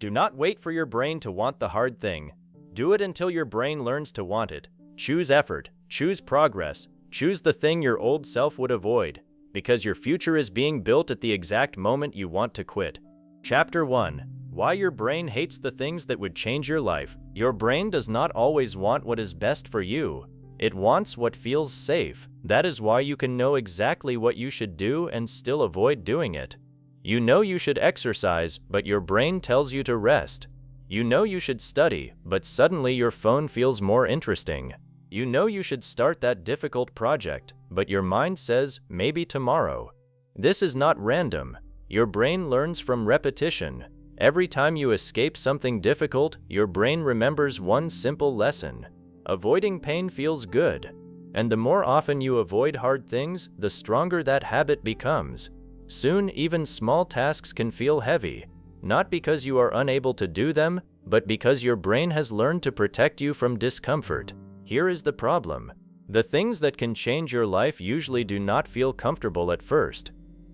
Do not wait for your brain to want the hard thing. Do it until your brain learns to want it. Choose effort, choose progress, choose the thing your old self would avoid, because your future is being built at the exact moment you want to quit. Chapter 1. Why your brain hates the things that would change your life. Your brain does not always want what is best for you. It wants what feels safe. That is why you can know exactly what you should do and still avoid doing it. You know you should exercise, but your brain tells you to rest. You know you should study, but suddenly your phone feels more interesting. You know you should start that difficult project, but your mind says, maybe tomorrow. This is not random. Your brain learns from repetition. Every time you escape something difficult, your brain remembers one simple lesson. Avoiding pain feels good. And the more often you avoid hard things, the stronger that habit becomes. Soon, even small tasks can feel heavy, not because you are unable to do them, but because your brain has learned to protect you from discomfort. Here is the problem. The things that can change your life usually do not feel comfortable at first.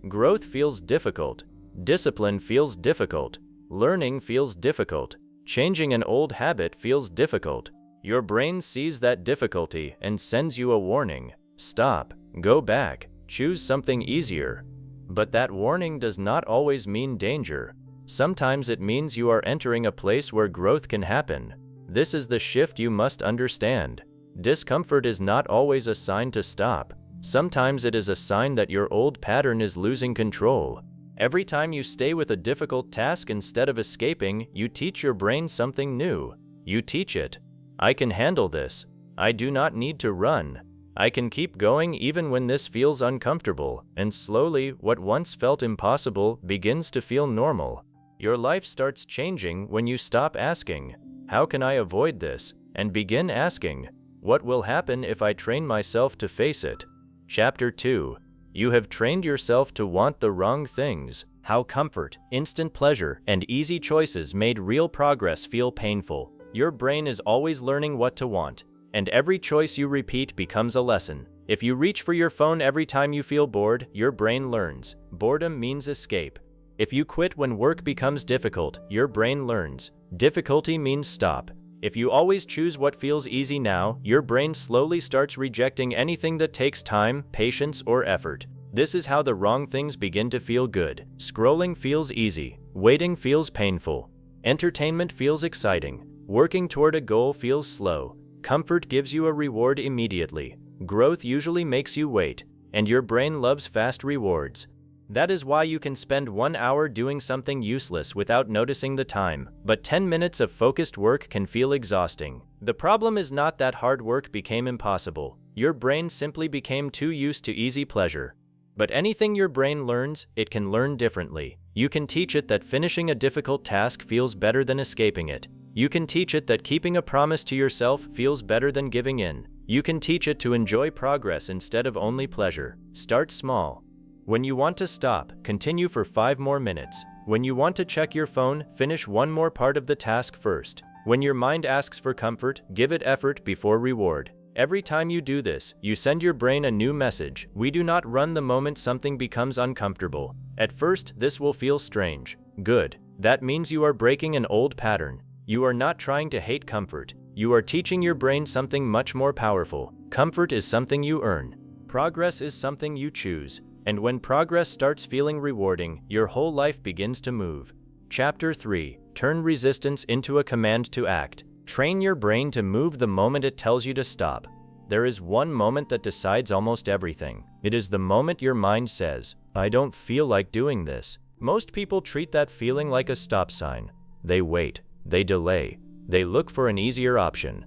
Growth feels difficult. Discipline feels difficult. Learning feels difficult. Changing an old habit feels difficult. Your brain sees that difficulty and sends you a warning. Stop. Go back. Choose something easier. But that warning does not always mean danger. Sometimes it means you are entering a place where growth can happen. This is the shift you must understand. Discomfort is not always a sign to stop. Sometimes it is a sign that your old pattern is losing control. Every time you stay with a difficult task instead of escaping, you teach your brain something new. You teach it, I can handle this. I do not need to run. I can keep going even when this feels uncomfortable, and slowly, what once felt impossible begins to feel normal. Your life starts changing when you stop asking, how can I avoid this? And begin asking, what will happen if I train myself to face it? Chapter 2. You have trained yourself to want the wrong things. How comfort, instant pleasure, and easy choices made real progress feel painful. Your brain is always learning what to want, and every choice you repeat becomes a lesson. If you reach for your phone every time you feel bored, your brain learns. Boredom means escape. If you quit when work becomes difficult, your brain learns. Difficulty means stop. If you always choose what feels easy now, your brain slowly starts rejecting anything that takes time, patience, or effort. This is how the wrong things begin to feel good. Scrolling feels easy. Waiting feels painful. Entertainment feels exciting. Working toward a goal feels slow. Comfort gives you a reward immediately. Growth usually makes you wait, and your brain loves fast rewards. That is why you can spend 1 hour doing something useless without noticing the time, but 10 minutes of focused work can feel exhausting. The problem is not that hard work became impossible. Your brain simply became too used to easy pleasure. But anything your brain learns, it can learn differently. You can teach it that finishing a difficult task feels better than escaping it. You can teach it that keeping a promise to yourself feels better than giving in. You can teach it to enjoy progress instead of only pleasure. Start small. When you want to stop, continue for 5 more minutes. When you want to check your phone, finish one more part of the task first. When your mind asks for comfort, give it effort before reward. Every time you do this, you send your brain a new message. We do not run the moment something becomes uncomfortable. At first, this will feel strange. Good. That means you are breaking an old pattern. You are not trying to hate comfort. You are teaching your brain something much more powerful. Comfort is something you earn. Progress is something you choose. And when progress starts feeling rewarding, your whole life begins to move. Chapter 3. Turn resistance into a command to act. Train your brain to move the moment it tells you to stop. There is one moment that decides almost everything. It is the moment your mind says, I don't feel like doing this. Most people treat that feeling like a stop sign. They wait. They delay. They look for an easier option.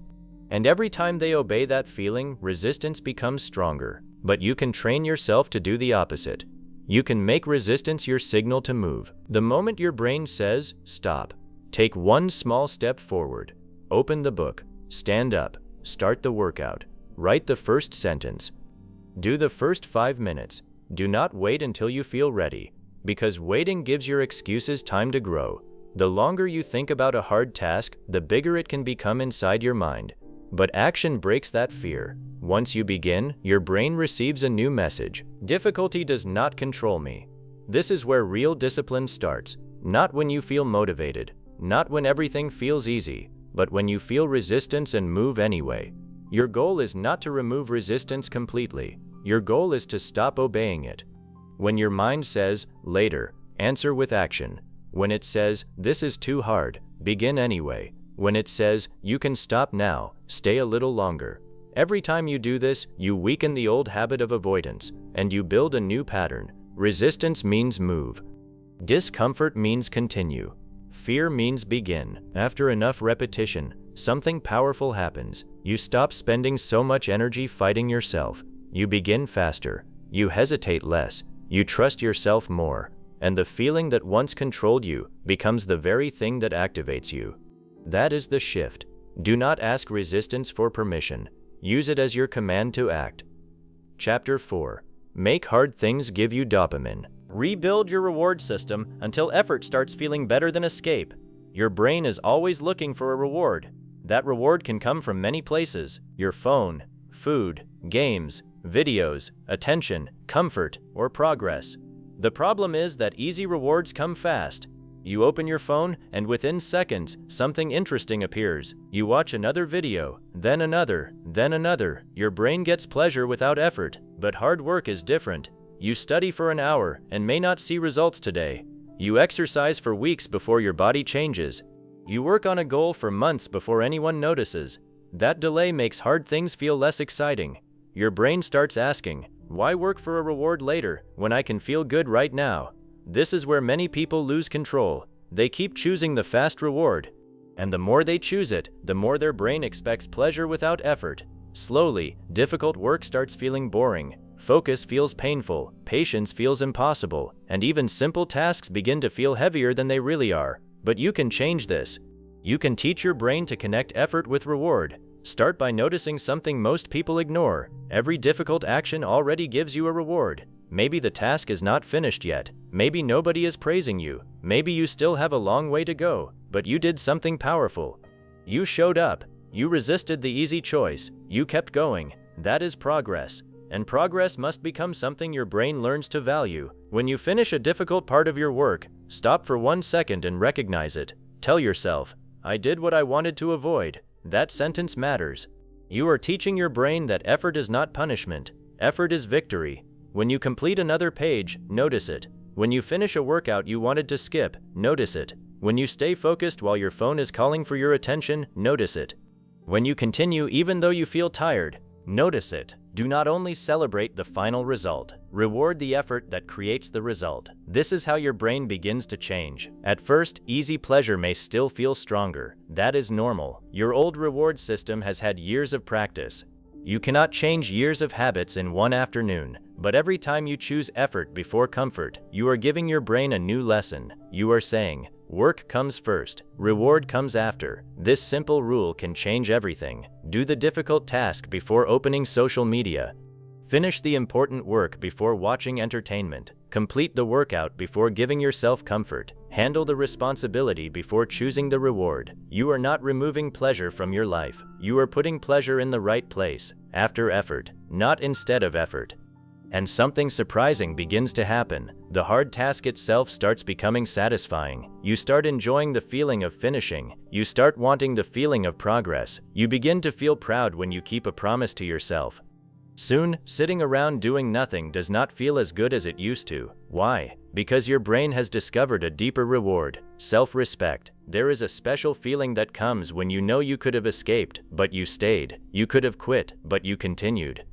And every time they obey that feeling, resistance becomes stronger. But you can train yourself to do the opposite. You can make resistance your signal to move. The moment your brain says, stop, take one small step forward. Open the book. Stand up. Start the workout. Write the first sentence. Do the first 5 minutes. Do not wait until you feel ready, because waiting gives your excuses time to grow. The longer you think about a hard task, the bigger it can become inside your mind. But action breaks that fear. Once you begin, your brain receives a new message. Difficulty does not control me. This is where real discipline starts. Not when you feel motivated. not when everything feels easy, but when you feel resistance and move anyway. Your goal is not to remove resistance completely. Your goal is to stop obeying it. When your mind says, later, answer with action. When it says, this is too hard, begin anyway. When it says, you can stop now, stay a little longer. Every time you do this, you weaken the old habit of avoidance, and you build a new pattern. Resistance means move. Discomfort means continue. Fear means begin. After enough repetition, something powerful happens. You stop spending so much energy fighting yourself. You begin faster. You hesitate less. You trust yourself more. And the feeling that once controlled you becomes the very thing that activates you. That is the shift. Do not ask resistance for permission. Use it as your command to act. Chapter 4. Make hard things give you dopamine. Rebuild your reward system until effort starts feeling better than escape. Your brain is always looking for a reward. That reward can come from many places: your phone, food, games, videos, attention, comfort, or progress. The problem is that easy rewards come fast. You open your phone, and within seconds, something interesting appears. You watch another video, then another, then another. Your brain gets pleasure without effort, but hard work is different. You study for an hour and may not see results today. You exercise for weeks before your body changes. You work on a goal for months before anyone notices. That delay makes hard things feel less exciting. Your brain starts asking, why work for a reward later when I can feel good right now? This is where many people lose control. They keep choosing the fast reward. And the more they choose it, the more their brain expects pleasure without effort. Slowly, difficult work starts feeling boring. Focus feels painful, patience feels impossible, and even simple tasks begin to feel heavier than they really are. But you can change this. You can teach your brain to connect effort with reward. Start by noticing something most people ignore. Every difficult action already gives you a reward. Maybe the task is not finished yet. Maybe nobody is praising you. Maybe you still have a long way to go, but you did something powerful. You showed up. You resisted the easy choice. You kept going. That is progress. And progress must become something your brain learns to value. When you finish a difficult part of your work, stop for 1 second and recognize it. Tell yourself, I did what I wanted to avoid. That sentence matters. You are teaching your brain that effort is not punishment. Effort is victory. When you complete another page, notice it. When you finish a workout you wanted to skip, notice it. When you stay focused while your phone is calling for your attention, notice it. When you continue even though you feel tired, notice it. Do not only celebrate the final result, reward the effort that creates the result. This is how your brain begins to change. At first, easy pleasure may still feel stronger. That is normal. Your old reward system has had years of practice. You cannot change years of habits in one afternoon, but every time you choose effort before comfort, you are giving your brain a new lesson. You are saying, work comes first, reward comes after. This simple rule can change everything. Do the difficult task before opening social media. Finish the important work before watching entertainment. Complete the workout before giving yourself comfort. Handle the responsibility before choosing the reward. You are not removing pleasure from your life. You are putting pleasure in the right place, after effort, not instead of effort. And something surprising begins to happen. The hard task itself starts becoming satisfying. You start enjoying the feeling of finishing. You start wanting the feeling of progress. You begin to feel proud when you keep a promise to yourself. Soon, sitting around doing nothing does not feel as good as it used to. Why? Because your brain has discovered a deeper reward, self-respect. There is a special feeling that comes when you know you could have escaped, but you stayed. You could have quit, but you continued.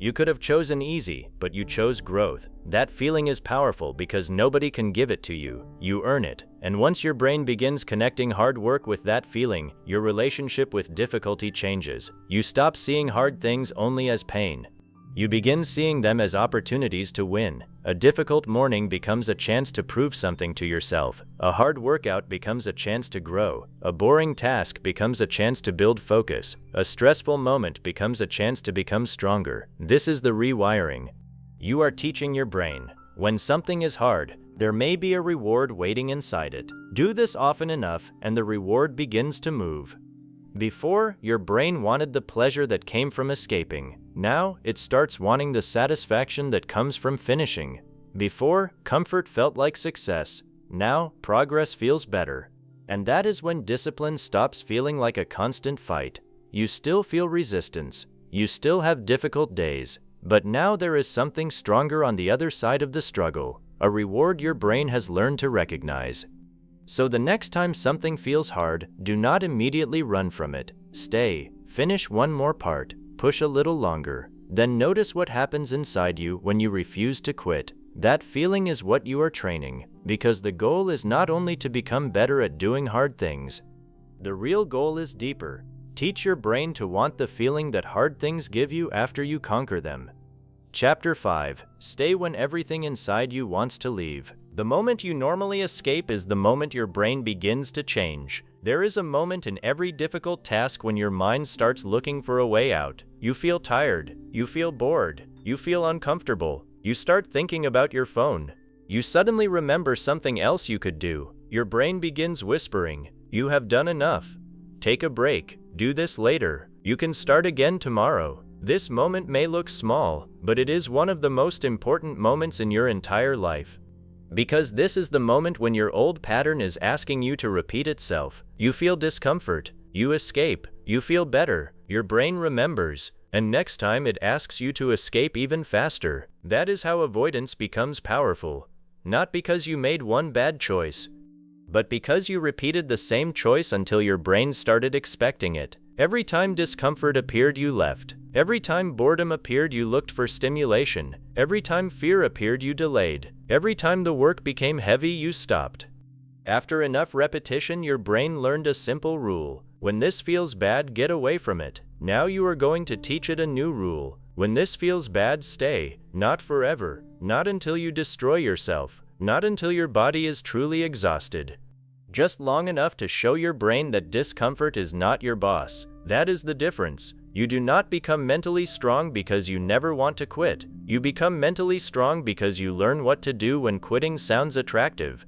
You could have chosen easy, but you chose growth. That feeling is powerful because nobody can give it to you. You earn it. And once your brain begins connecting hard work with that feeling, your relationship with difficulty changes. You stop seeing hard things only as pain. You begin seeing them as opportunities to win. A difficult morning becomes a chance to prove something to yourself. A hard workout becomes a chance to grow. A boring task becomes a chance to build focus. A stressful moment becomes a chance to become stronger. This is the rewiring. You are teaching your brain. When something is hard, there may be a reward waiting inside it. Do this often enough, and the reward begins to move. Before, your brain wanted the pleasure that came from escaping. Now, it starts wanting the satisfaction that comes from finishing. Before, comfort felt like success. Now, progress feels better. And that is when discipline stops feeling like a constant fight. You still feel resistance. You still have difficult days. But now there is something stronger on the other side of the struggle, a reward your brain has learned to recognize. So the next time something feels hard, do not immediately run from it. Stay, finish one more part, push a little longer. Then notice what happens inside you when you refuse to quit. That feeling is what you are training, because the goal is not only to become better at doing hard things. The real goal is deeper. Teach your brain to want the feeling that hard things give you after you conquer them. Chapter 5. Stay when everything inside you wants to leave. The moment you normally escape is the moment your brain begins to change. There is a moment in every difficult task when your mind starts looking for a way out. You feel tired. You feel bored. You feel uncomfortable. You start thinking about your phone. You suddenly remember something else you could do. Your brain begins whispering, "You have done enough. Take a break. Do this later. You can start again tomorrow." This moment may look small, but it is one of the most important moments in your entire life. Because this is the moment when your old pattern is asking you to repeat itself. You feel discomfort. You escape. You feel better. Your brain remembers. And next time it asks you to escape even faster. That is how avoidance becomes powerful. Not because you made one bad choice, but because you repeated the same choice until your brain started expecting it. Every time discomfort appeared, you left. Every time boredom appeared, you looked for stimulation. Every time fear appeared, you delayed. Every time the work became heavy, you stopped. After enough repetition, your brain learned a simple rule. When this feels bad, get away from it. Now you are going to teach it a new rule. When this feels bad, stay. Not forever. Not until you destroy yourself. Not until your body is truly exhausted. Just long enough to show your brain that discomfort is not your boss. That is the difference. You do not become mentally strong because you never want to quit. You become mentally strong because you learn what to do when quitting sounds attractive.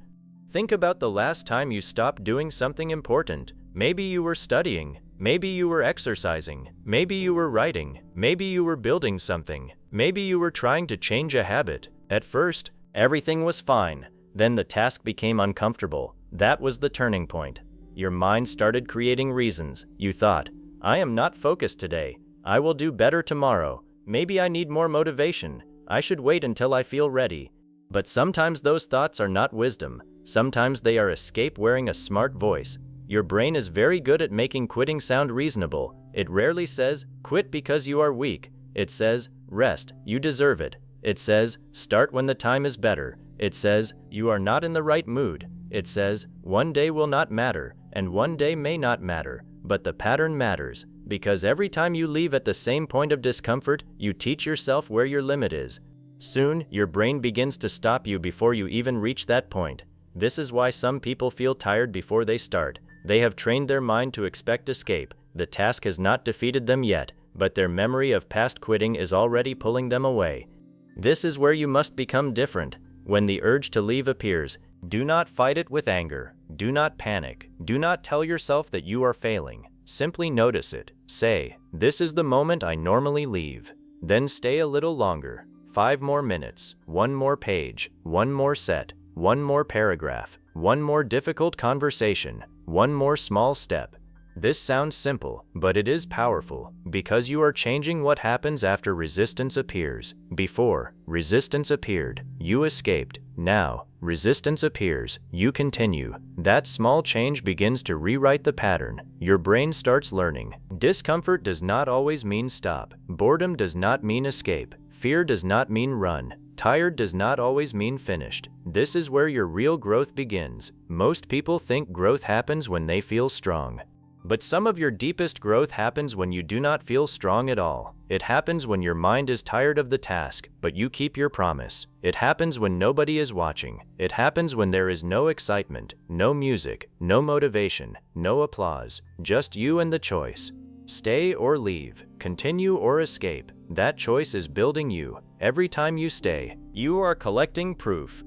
Think about the last time you stopped doing something important. Maybe you were studying. Maybe you were exercising. Maybe you were writing. Maybe you were building something. Maybe you were trying to change a habit. At first, everything was fine. Then the task became uncomfortable. That was the turning point. Your mind started creating reasons. You thought, "I am not focused today. I will do better tomorrow. Maybe I need more motivation. I should wait until I feel ready." But sometimes those thoughts are not wisdom. Sometimes they are escape wearing a smart voice. Your brain is very good at making quitting sound reasonable. It rarely says, "Quit because you are weak." It says, "Rest, you deserve it." It says, "Start when the time is better." It says, "You are not in the right mood." It says, "One day will not matter, and one day may not matter, but the pattern matters." Because every time you leave at the same point of discomfort, you teach yourself where your limit is. Soon, your brain begins to stop you before you even reach that point. This is why some people feel tired before they start. They have trained their mind to expect escape. The task has not defeated them yet, but their memory of past quitting is already pulling them away. This is where you must become different. When the urge to leave appears, do not fight it with anger. Do not panic. Do not tell yourself that you are failing. Simply notice it. Say, "This is the moment I normally leave." Then stay a little longer. 5 more minutes, 1 more page, 1 more set, 1 more paragraph, 1 more difficult conversation, 1 more small step. This sounds simple, but it is powerful, because you are changing what happens after resistance appears. Before, resistance appeared, you escaped. Now, resistance appears, you continue. That small change begins to rewrite the pattern. Your brain starts learning. Discomfort does not always mean stop. Boredom does not mean escape. Fear does not mean run. Tired does not always mean finished. This is where your real growth begins. Most people think growth happens when they feel strong. But some of your deepest growth happens when you do not feel strong at all. It happens when your mind is tired of the task, but you keep your promise. It happens when nobody is watching. It happens when there is no excitement, no music, no motivation, no applause, just you and the choice. Stay or leave, continue or escape. That choice is building you. Every time you stay, you are collecting proof.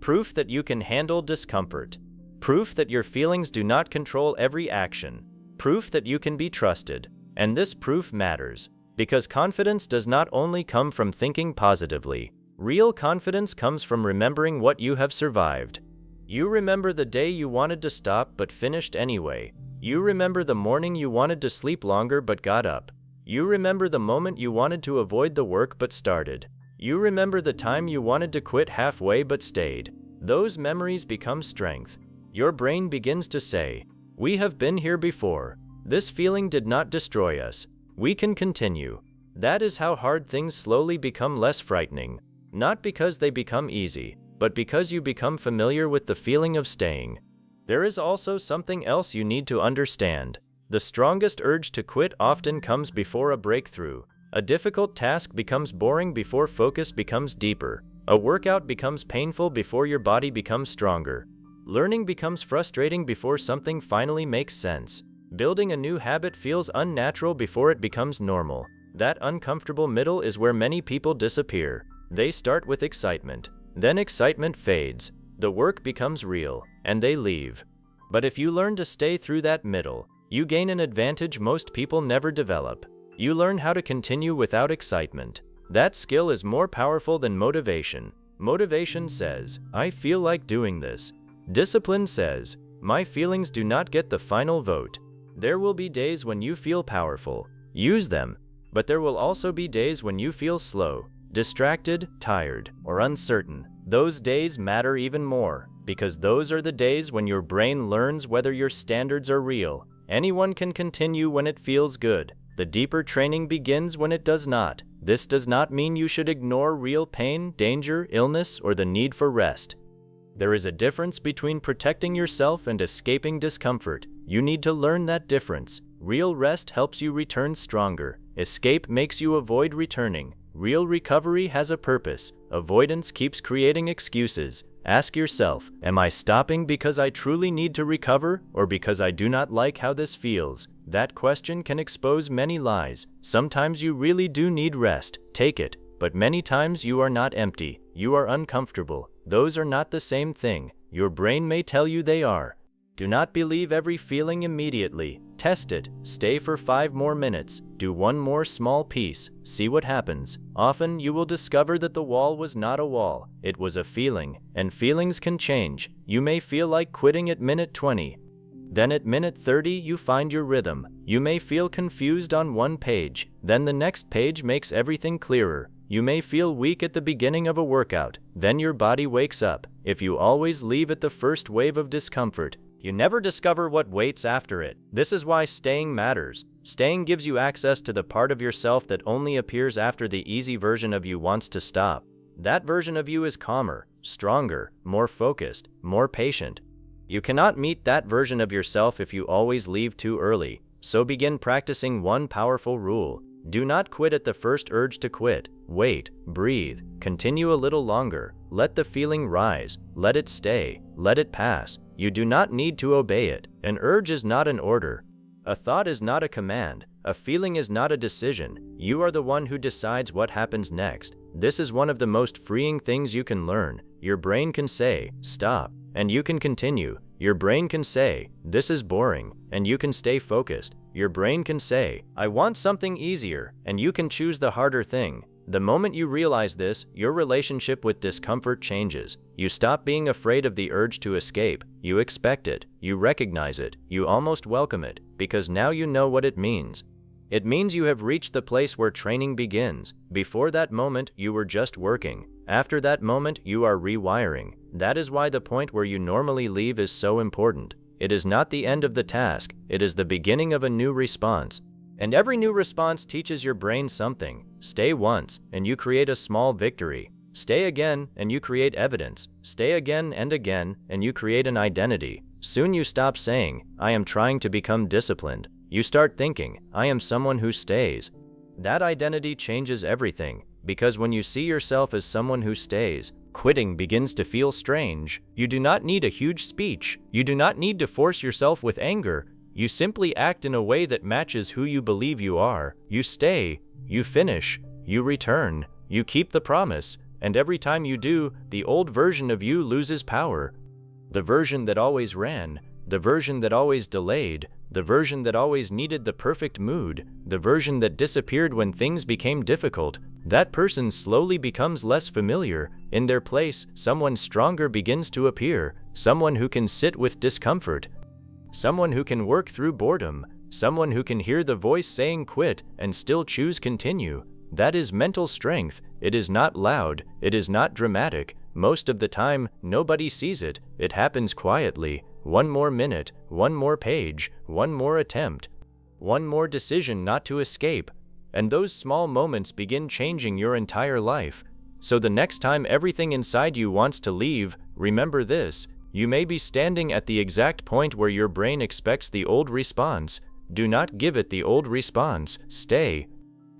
Proof that you can handle discomfort. Proof that your feelings do not control every action. Proof that you can be trusted. And this proof matters, because confidence does not only come from thinking positively. Real confidence comes from remembering what you have survived. You remember the day you wanted to stop but finished anyway. You remember the morning you wanted to sleep longer but got up. You remember the moment you wanted to avoid the work but started. You remember the time you wanted to quit halfway but stayed. Those memories become strength. Your brain begins to say, "We have been here before. This feeling did not destroy us. We can continue." That is how hard things slowly become less frightening. Not because they become easy, but because you become familiar with the feeling of staying. There is also something else you need to understand. The strongest urge to quit often comes before a breakthrough. A difficult task becomes boring before focus becomes deeper. A workout becomes painful before your body becomes stronger. Learning becomes frustrating before something finally makes sense. Building a new habit feels unnatural before it becomes normal. That uncomfortable middle is where many people disappear. They start with excitement. Then excitement fades. The work becomes real, and they leave. But if you learn to stay through that middle, you gain an advantage most people never develop. You learn how to continue without excitement. That skill is more powerful than motivation. Motivation says, "I feel like doing this." Discipline says, "My feelings do not get the final vote." There will be days when you feel powerful. Use them. But there will also be days when you feel slow, distracted, tired, or uncertain. Those days matter even more, because those are the days when your brain learns whether your standards are real. Anyone can continue when it feels good. The deeper training begins when it does not. This does not mean you should ignore real pain, danger, illness, or the need for rest. There is a difference between protecting yourself and escaping discomfort. You need to learn that difference. Real rest helps you return stronger. Escape makes you avoid returning. Real recovery has a purpose. Avoidance keeps creating excuses. Ask yourself, am I stopping because I truly need to recover, or because I do not like how this feels? That question can expose many lies. Sometimes you really do need rest. Take it. But many times you are not empty. You are uncomfortable. Those are not the same thing. Your brain may tell you they are. Do not believe every feeling immediately. Test it. Stay for 5 more minutes. Do one more small piece. See what happens. Often you will discover that the wall was not a wall. It was a feeling, and feelings can change. You may feel like quitting at minute 20. Then at minute 30 you find your rhythm. You may feel confused on one page. Then the next page makes everything clearer. You may feel weak at the beginning of a workout. Then your body wakes up. If you always leave at the first wave of discomfort, you never discover what waits after it. This is why staying matters. Staying gives you access to the part of yourself that only appears after the easy version of you wants to stop. That version of you is calmer, stronger, more focused, more patient. You cannot meet that version of yourself if you always leave too early. So begin practicing one powerful rule. Do not quit at the first urge to quit. Wait, breathe, continue a little longer. Let the feeling rise. Let it stay. Let it pass. You do not need to obey it. An urge is not an order. A thought is not a command. A feeling is not a decision. You are the one who decides what happens next. This is one of the most freeing things you can learn. Your brain can say, "Stop," and you can continue. Your brain can say, "This is boring," and you can stay focused. Your brain can say, "I want something easier," and you can choose the harder thing. The moment you realize this, your relationship with discomfort changes. You stop being afraid of the urge to escape. You expect it. You recognize it. You almost welcome it, because now you know what it means. It means you have reached the place where training begins. Before that moment, you were just working. After that moment, you are rewiring. That is why the point where you normally leave is so important. It is not the end of the task. It is the beginning of a new response. And every new response teaches your brain something. Stay once, and you create a small victory. Stay again, and you create evidence. Stay again, and you create an identity. Soon you stop saying, "I am trying to become disciplined." You start thinking, "I am someone who stays." That identity changes everything, because when you see yourself as someone who stays, quitting begins to feel strange. You do not need a huge speech. You do not need to force yourself with anger. You simply act in a way that matches who you believe you are. You stay, you finish, you return, you keep the promise, and every time you do, the old version of you loses power. The version that always ran, the version that always delayed, the version that always needed the perfect mood, the version that disappeared when things became difficult, that person slowly becomes less familiar. In their place, someone stronger begins to appear. someone who can sit with discomfort, someone who can work through boredom, someone who can hear the voice saying quit and still choose continue. That is mental strength. It is not loud, it is not dramatic. Most of the time, nobody sees it. It happens quietly. One more minute, one more page, one more attempt, one more decision not to escape. And those small moments begin changing your entire life. So the next time everything inside you wants to leave, remember this: you may be standing at the exact point where your brain expects the old response. Do not give it the old response. Stay.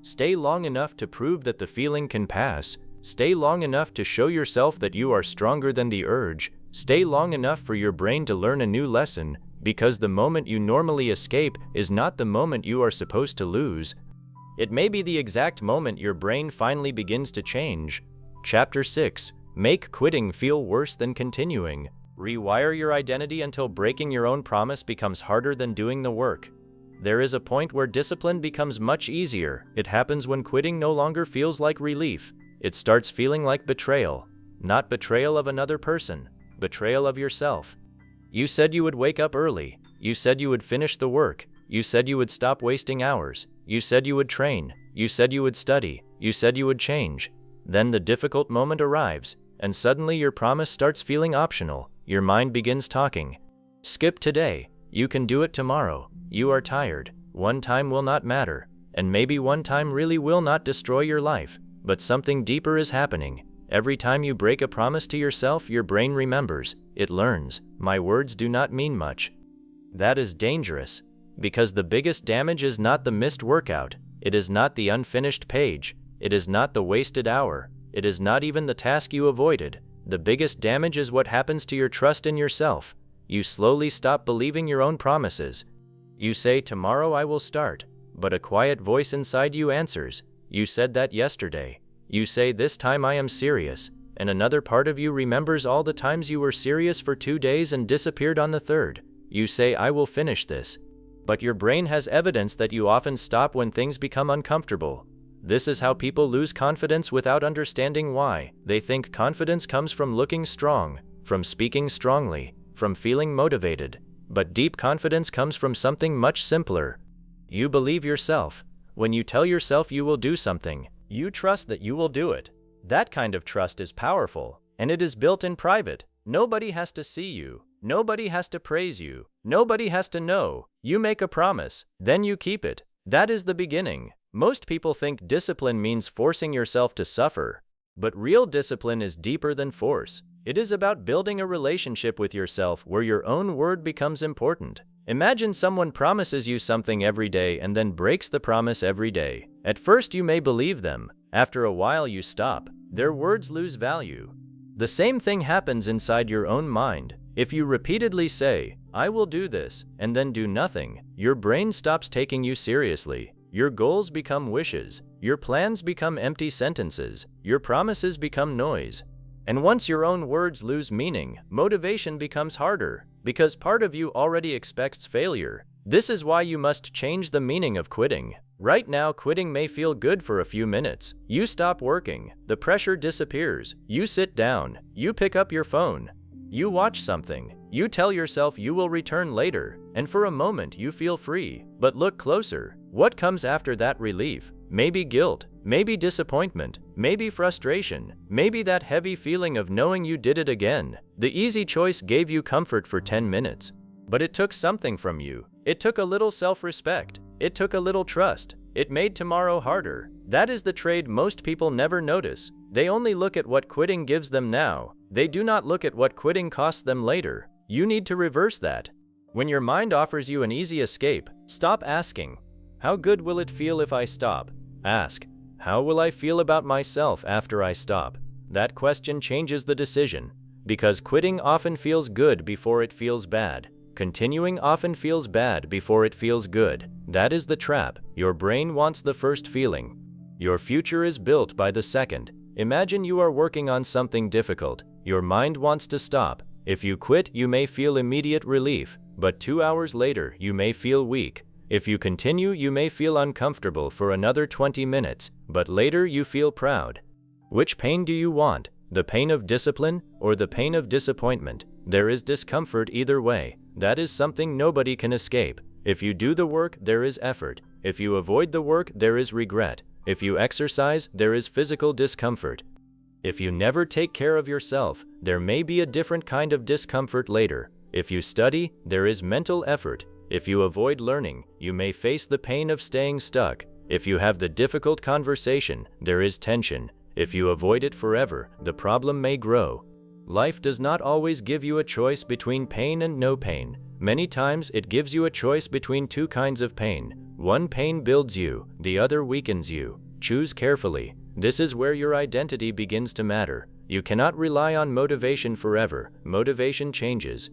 Stay long enough to prove that the feeling can pass. Stay long enough to show yourself that you are stronger than the urge. Stay long enough for your brain to learn a new lesson, because the moment you normally escape is not the moment you are supposed to lose. It may be the exact moment your brain finally begins to change. Chapter 6. Make quitting feel worse than continuing. Rewire your identity until breaking your own promise becomes harder than doing the work. There is a point where discipline becomes much easier. It happens when quitting no longer feels like relief. It starts feeling like betrayal. Not betrayal of another person, betrayal of yourself. You said you would wake up early. You said you would finish the work. You said you would stop wasting hours. You said you would train. You said you would study. You said you would change. Then the difficult moment arrives, and suddenly your promise starts feeling optional. Your mind begins talking. Skip today. You can do it tomorrow. You are tired. One time will not matter. And maybe one time really will not destroy your life. But something deeper is happening. Every time you break a promise to yourself, your brain remembers. It learns. My words do not mean much. That is dangerous. Because the biggest damage is not the missed workout. It is not the unfinished page. It is not the wasted hour. It is not even the task you avoided. The biggest damage is what happens to your trust in yourself. You slowly stop believing your own promises. You say, tomorrow I will start. But a quiet voice inside you answers, you said that yesterday. You say, this time I am serious. And another part of you remembers all the times you were serious for 2 days and disappeared on the third. You say, I will finish this. But your brain has evidence that you often stop when things become uncomfortable. This is how people lose confidence without understanding why. They think confidence comes from looking strong, from speaking strongly, from feeling motivated. But deep confidence comes from something much simpler. You believe yourself. When you tell yourself you will do something, you trust that you will do it. That kind of trust is powerful, and it is built in private. Nobody has to see you. Nobody has to praise you. Nobody has to know. You make a promise, then you keep it. That is the beginning. Most people think discipline means forcing yourself to suffer. But real discipline is deeper than force. It is about building a relationship with yourself where your own word becomes important. Imagine someone promises you something every day and then breaks the promise every day. At first you may believe them. After a while you stop. Their words lose value. The same thing happens inside your own mind. If you repeatedly say, I will do this, and then do nothing, your brain stops taking you seriously. Your goals become wishes. Your plans become empty sentences. Your promises become noise. And once your own words lose meaning, motivation becomes harder, because part of you already expects failure. This is why you must change the meaning of quitting. Right now, quitting may feel good for a few minutes. You stop working. The pressure disappears. You sit down. You pick up your phone. You watch something. You tell yourself you will return later. And for a moment you feel free. But look closer. What comes after that relief? Maybe guilt. Maybe disappointment. Maybe frustration. Maybe that heavy feeling of knowing you did it again. The easy choice gave you comfort for 10 minutes. But it took something from you. It took a little self-respect. It took a little trust. It made tomorrow harder. That is the trade most people never notice. They only look at what quitting gives them now. They do not look at what quitting costs them later. You need to reverse that. When your mind offers you an easy escape, stop asking, how good will it feel if I stop? Ask, how will I feel about myself after I stop? That question changes the decision, because quitting often feels good before it feels bad. Continuing often feels bad before it feels good. That is the trap. Your brain wants the first feeling. Your future is built by the second. Imagine you are working on something difficult. Your mind wants to stop. If you quit, you may feel immediate relief, but 2 hours later, you may feel weak. If you continue, you may feel uncomfortable for another 20 minutes, but later you feel proud. Which pain do you want? The pain of discipline or the pain of disappointment. There is discomfort either way. That is something nobody can escape. If you do the work, there is effort. If you avoid the work, there is regret. If you exercise, there is physical discomfort. If you never take care of yourself, there may be a different kind of discomfort later. If you study, there is mental effort. If you avoid learning, you may face the pain of staying stuck. If you have the difficult conversation, there is tension. If you avoid it forever, the problem may grow. Life does not always give you a choice between pain and no pain. Many times it gives you a choice between two kinds of pain. One pain builds you, the other weakens you. Choose carefully. This is where your identity begins to matter. You cannot rely on motivation forever. Motivation changes.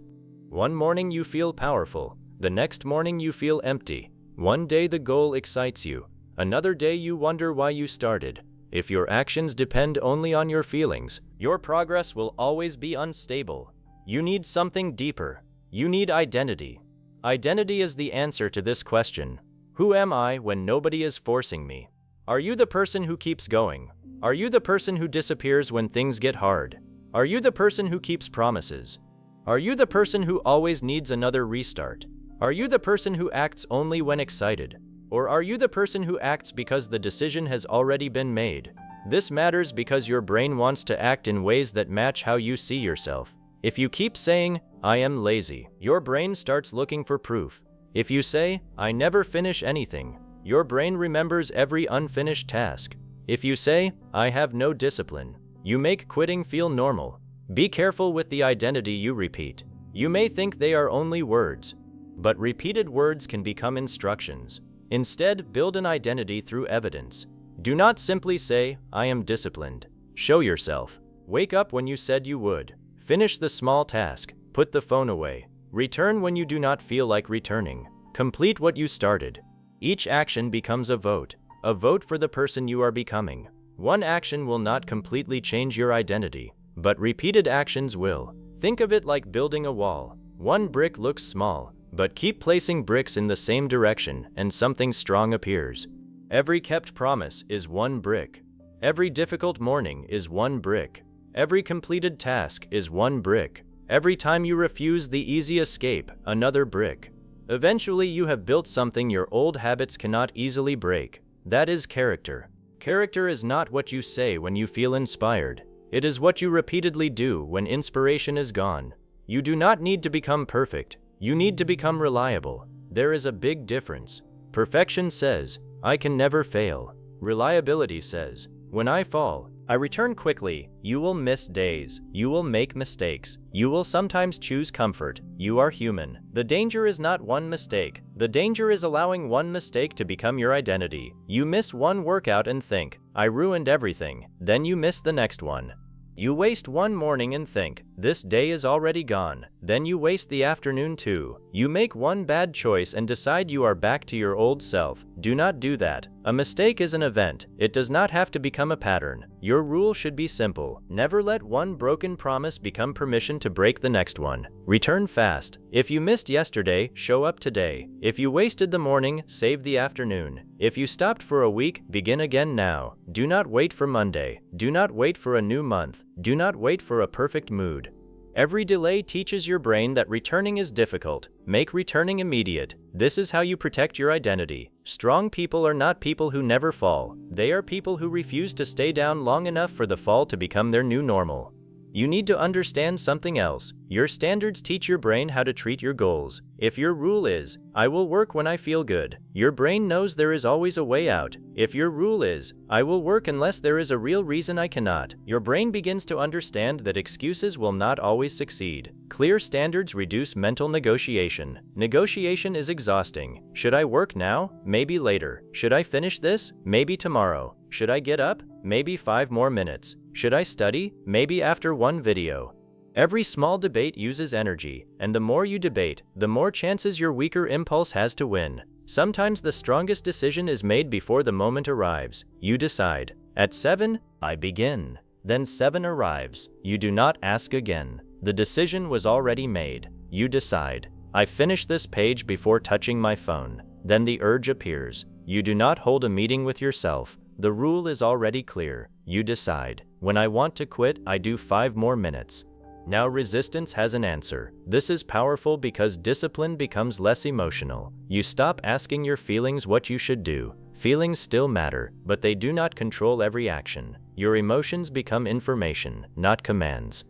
One morning you feel powerful. The next morning you feel empty. One day the goal excites you. Another day you wonder why you started. If your actions depend only on your feelings, your progress will always be unstable. You need something deeper. You need identity. Identity is the answer to this question. Who am I when nobody is forcing me? Are you the person who keeps going? Are you the person who disappears when things get hard? Are you the person who keeps promises? Are you the person who always needs another restart? Are you the person who acts only when excited? Or are you the person who acts because the decision has already been made? This matters because your brain wants to act in ways that match how you see yourself. If you keep saying, "I am lazy," your brain starts looking for proof. If you say, "I never finish anything," your brain remembers every unfinished task. If you say, "I have no discipline," you make quitting feel normal. Be careful with the identity you repeat. You may think they are only words, but repeated words can become instructions. Instead, build an identity through evidence. Do not simply say, "I am disciplined." Show yourself. Wake up when you said you would. Finish the small task. Put the phone away. Return when you do not feel like returning. Complete what you started. Each action becomes a vote for the person you are becoming. One action will not completely change your identity, but repeated actions will. Think of it like building a wall. One brick looks small, but keep placing bricks in the same direction and something strong appears. Every kept promise is one brick. Every difficult morning is one brick. Every completed task is one brick. Every time you refuse the easy escape, another brick. Eventually you have built something your old habits cannot easily break. That is character. Character is not what you say when you feel inspired. It is what you repeatedly do when inspiration is gone. You do not need to become perfect. You need to become reliable. There is a big difference. Perfection says, "I can never fail." Reliability says, "When I fall, I return quickly." You will miss days. You will make mistakes. You will sometimes choose comfort. You are human. The danger is not one mistake. The danger is allowing one mistake to become your identity. You miss one workout and think, "I ruined everything." Then you miss the next one. You waste one morning and think, "This day is already gone." Then you waste the afternoon too. You make one bad choice and decide you are back to your old self. Do not do that. A mistake is an event. It does not have to become a pattern. Your rule should be simple. Never let one broken promise become permission to break the next one. Return fast. If you missed yesterday, show up today. If you wasted the morning, save the afternoon. If you stopped for a week, begin again now. Do not wait for Monday. Do not wait for a new month. Do not wait for a perfect mood. Every delay teaches your brain that returning is difficult. Make returning immediate. This is how you protect your identity. Strong people are not people who never fall. They are people who refuse to stay down long enough for the fall to become their new normal. You need to understand something else. Your standards teach your brain how to treat your goals. If your rule is, "I will work when I feel good," your brain knows there is always a way out. If your rule is, "I will work unless there is a real reason I cannot," your brain begins to understand that excuses will not always succeed. Clear standards reduce mental negotiation. Negotiation is exhausting. Should I work now? Maybe later. Should I finish this? Maybe tomorrow. Should I get up? Maybe 5 more minutes. Should I study? Maybe after one video. Every small debate uses energy, and the more you debate, the more chances your weaker impulse has to win. Sometimes the strongest decision is made before the moment arrives. You decide, "At 7, I begin." Then 7 arrives. You do not ask again. The decision was already made. You decide, "I finish this page before touching my phone." Then the urge appears. You do not hold a meeting with yourself. The rule is already clear. You decide, When I want to quit, I do 5 more minutes. Now resistance has an answer. This is powerful because discipline becomes less emotional. You stop asking your feelings what you should do. Feelings still matter, but they do not control every action. Your emotions become information, not commands.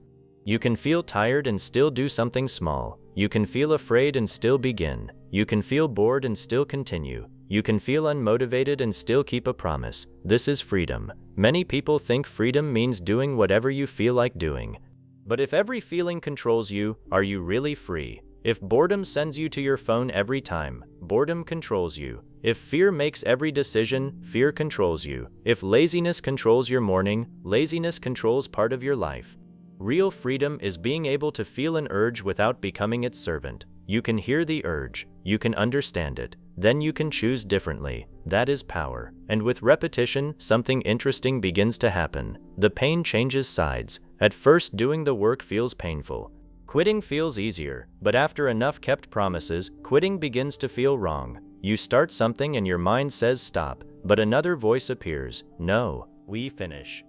You can feel tired and still do something small. You can feel afraid and still begin. You can feel bored and still continue. You can feel unmotivated and still keep a promise. This is freedom. Many people think freedom means doing whatever you feel like doing. But if every feeling controls you, are you really free? If boredom sends you to your phone every time, boredom controls you. If fear makes every decision, fear controls you. If laziness controls your morning, laziness controls part of your life. Real freedom is being able to feel an urge without becoming its servant. You can hear the urge, you can understand it, then you can choose differently. That is power. And with repetition, something interesting begins to happen. The pain changes sides. At first, doing the work feels painful. Quitting feels easier, but after enough kept promises, quitting begins to feel wrong. You start something and your mind says stop, but another voice appears. No, we finish.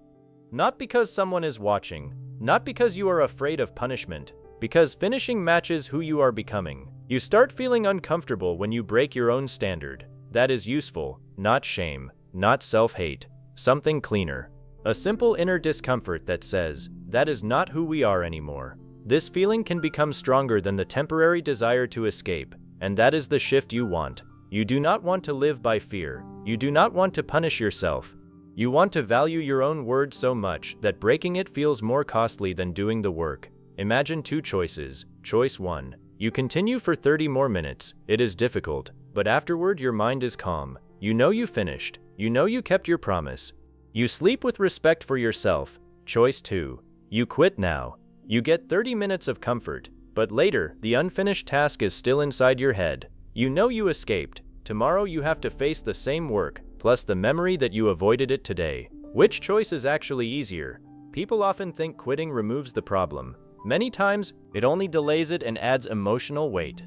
Not because someone is watching, not because you are afraid of punishment, because finishing matches who you are becoming. You start feeling uncomfortable when you break your own standard. That is useful, not shame, not self-hate, something cleaner. A simple inner discomfort that says, that is not who we are anymore. This feeling can become stronger than the temporary desire to escape, and that is the shift you want. You do not want to live by fear. You do not want to punish yourself. You want to value your own word so much that breaking it feels more costly than doing the work. Imagine 2 choices. Choice 1. You continue for 30 more minutes. It is difficult, but afterward your mind is calm. You know you finished. You know you kept your promise. You sleep with respect for yourself. Choice 2. You quit now. You get 30 minutes of comfort, but later, the unfinished task is still inside your head. You know you escaped. Tomorrow you have to face the same work, plus the memory that you avoided it today. Which choice is actually easier? People often think quitting removes the problem. Many times, it only delays it and adds emotional weight.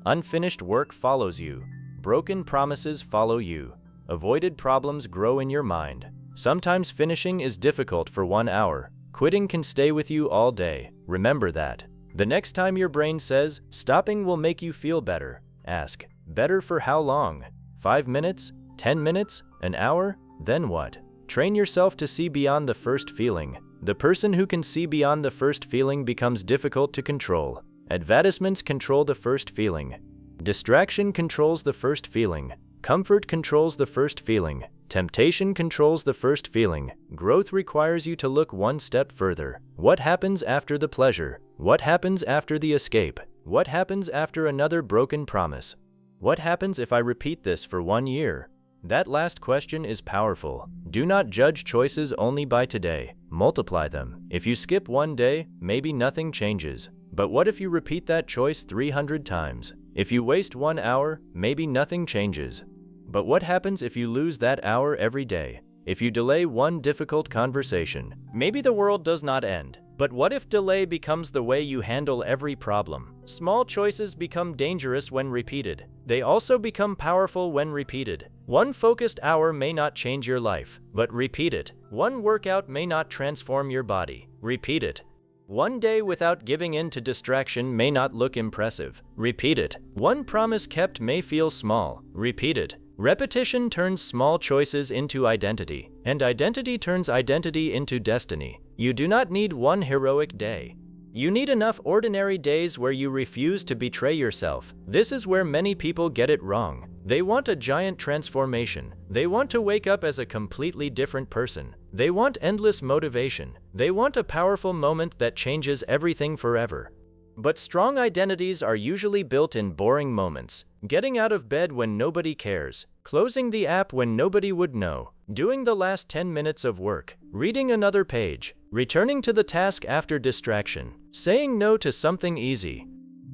Unfinished work follows you. Broken promises follow you. Avoided problems grow in your mind. Sometimes finishing is difficult for 1 hour. Quitting can stay with you all day. Remember that. The next time your brain says, stopping will make you feel better, ask, better for how long? 5 minutes? 10 minutes? An hour? Then what? Train yourself to see beyond the first feeling. The person who can see beyond the first feeling becomes difficult to control. Advertisements control the first feeling. Distraction controls the first feeling. Comfort controls the first feeling. Temptation controls the first feeling. Growth requires you to look one step further. What happens after the pleasure? What happens after the escape? What happens after another broken promise? What happens if I repeat this for 1 year? That last question is powerful. Do not judge choices only by today. Multiply them. If you skip 1 day, maybe nothing changes. But what if you repeat that choice 300 times? If you waste 1 hour, maybe nothing changes. But what happens if you lose that hour every day? If you delay one difficult conversation, maybe the world does not end. But what if delay becomes the way you handle every problem? Small choices become dangerous when repeated. They also become powerful when repeated. 1 focused hour may not change your life, but repeat it. 1 workout may not transform your body. Repeat it. 1 day without giving in to distraction may not look impressive. Repeat it. 1 promise kept may feel small. Repeat it. Repetition turns small choices into identity, and identity turns identity into destiny. You do not need 1 heroic day. You need enough ordinary days where you refuse to betray yourself. This is where many people get it wrong. They want a giant transformation. They want to wake up as a completely different person. They want endless motivation. They want a powerful moment that changes everything forever. But strong identities are usually built in boring moments. Getting out of bed when nobody cares, closing the app when nobody would know, doing the last 10 minutes of work, reading another page, returning to the task after distraction, saying no to something easy,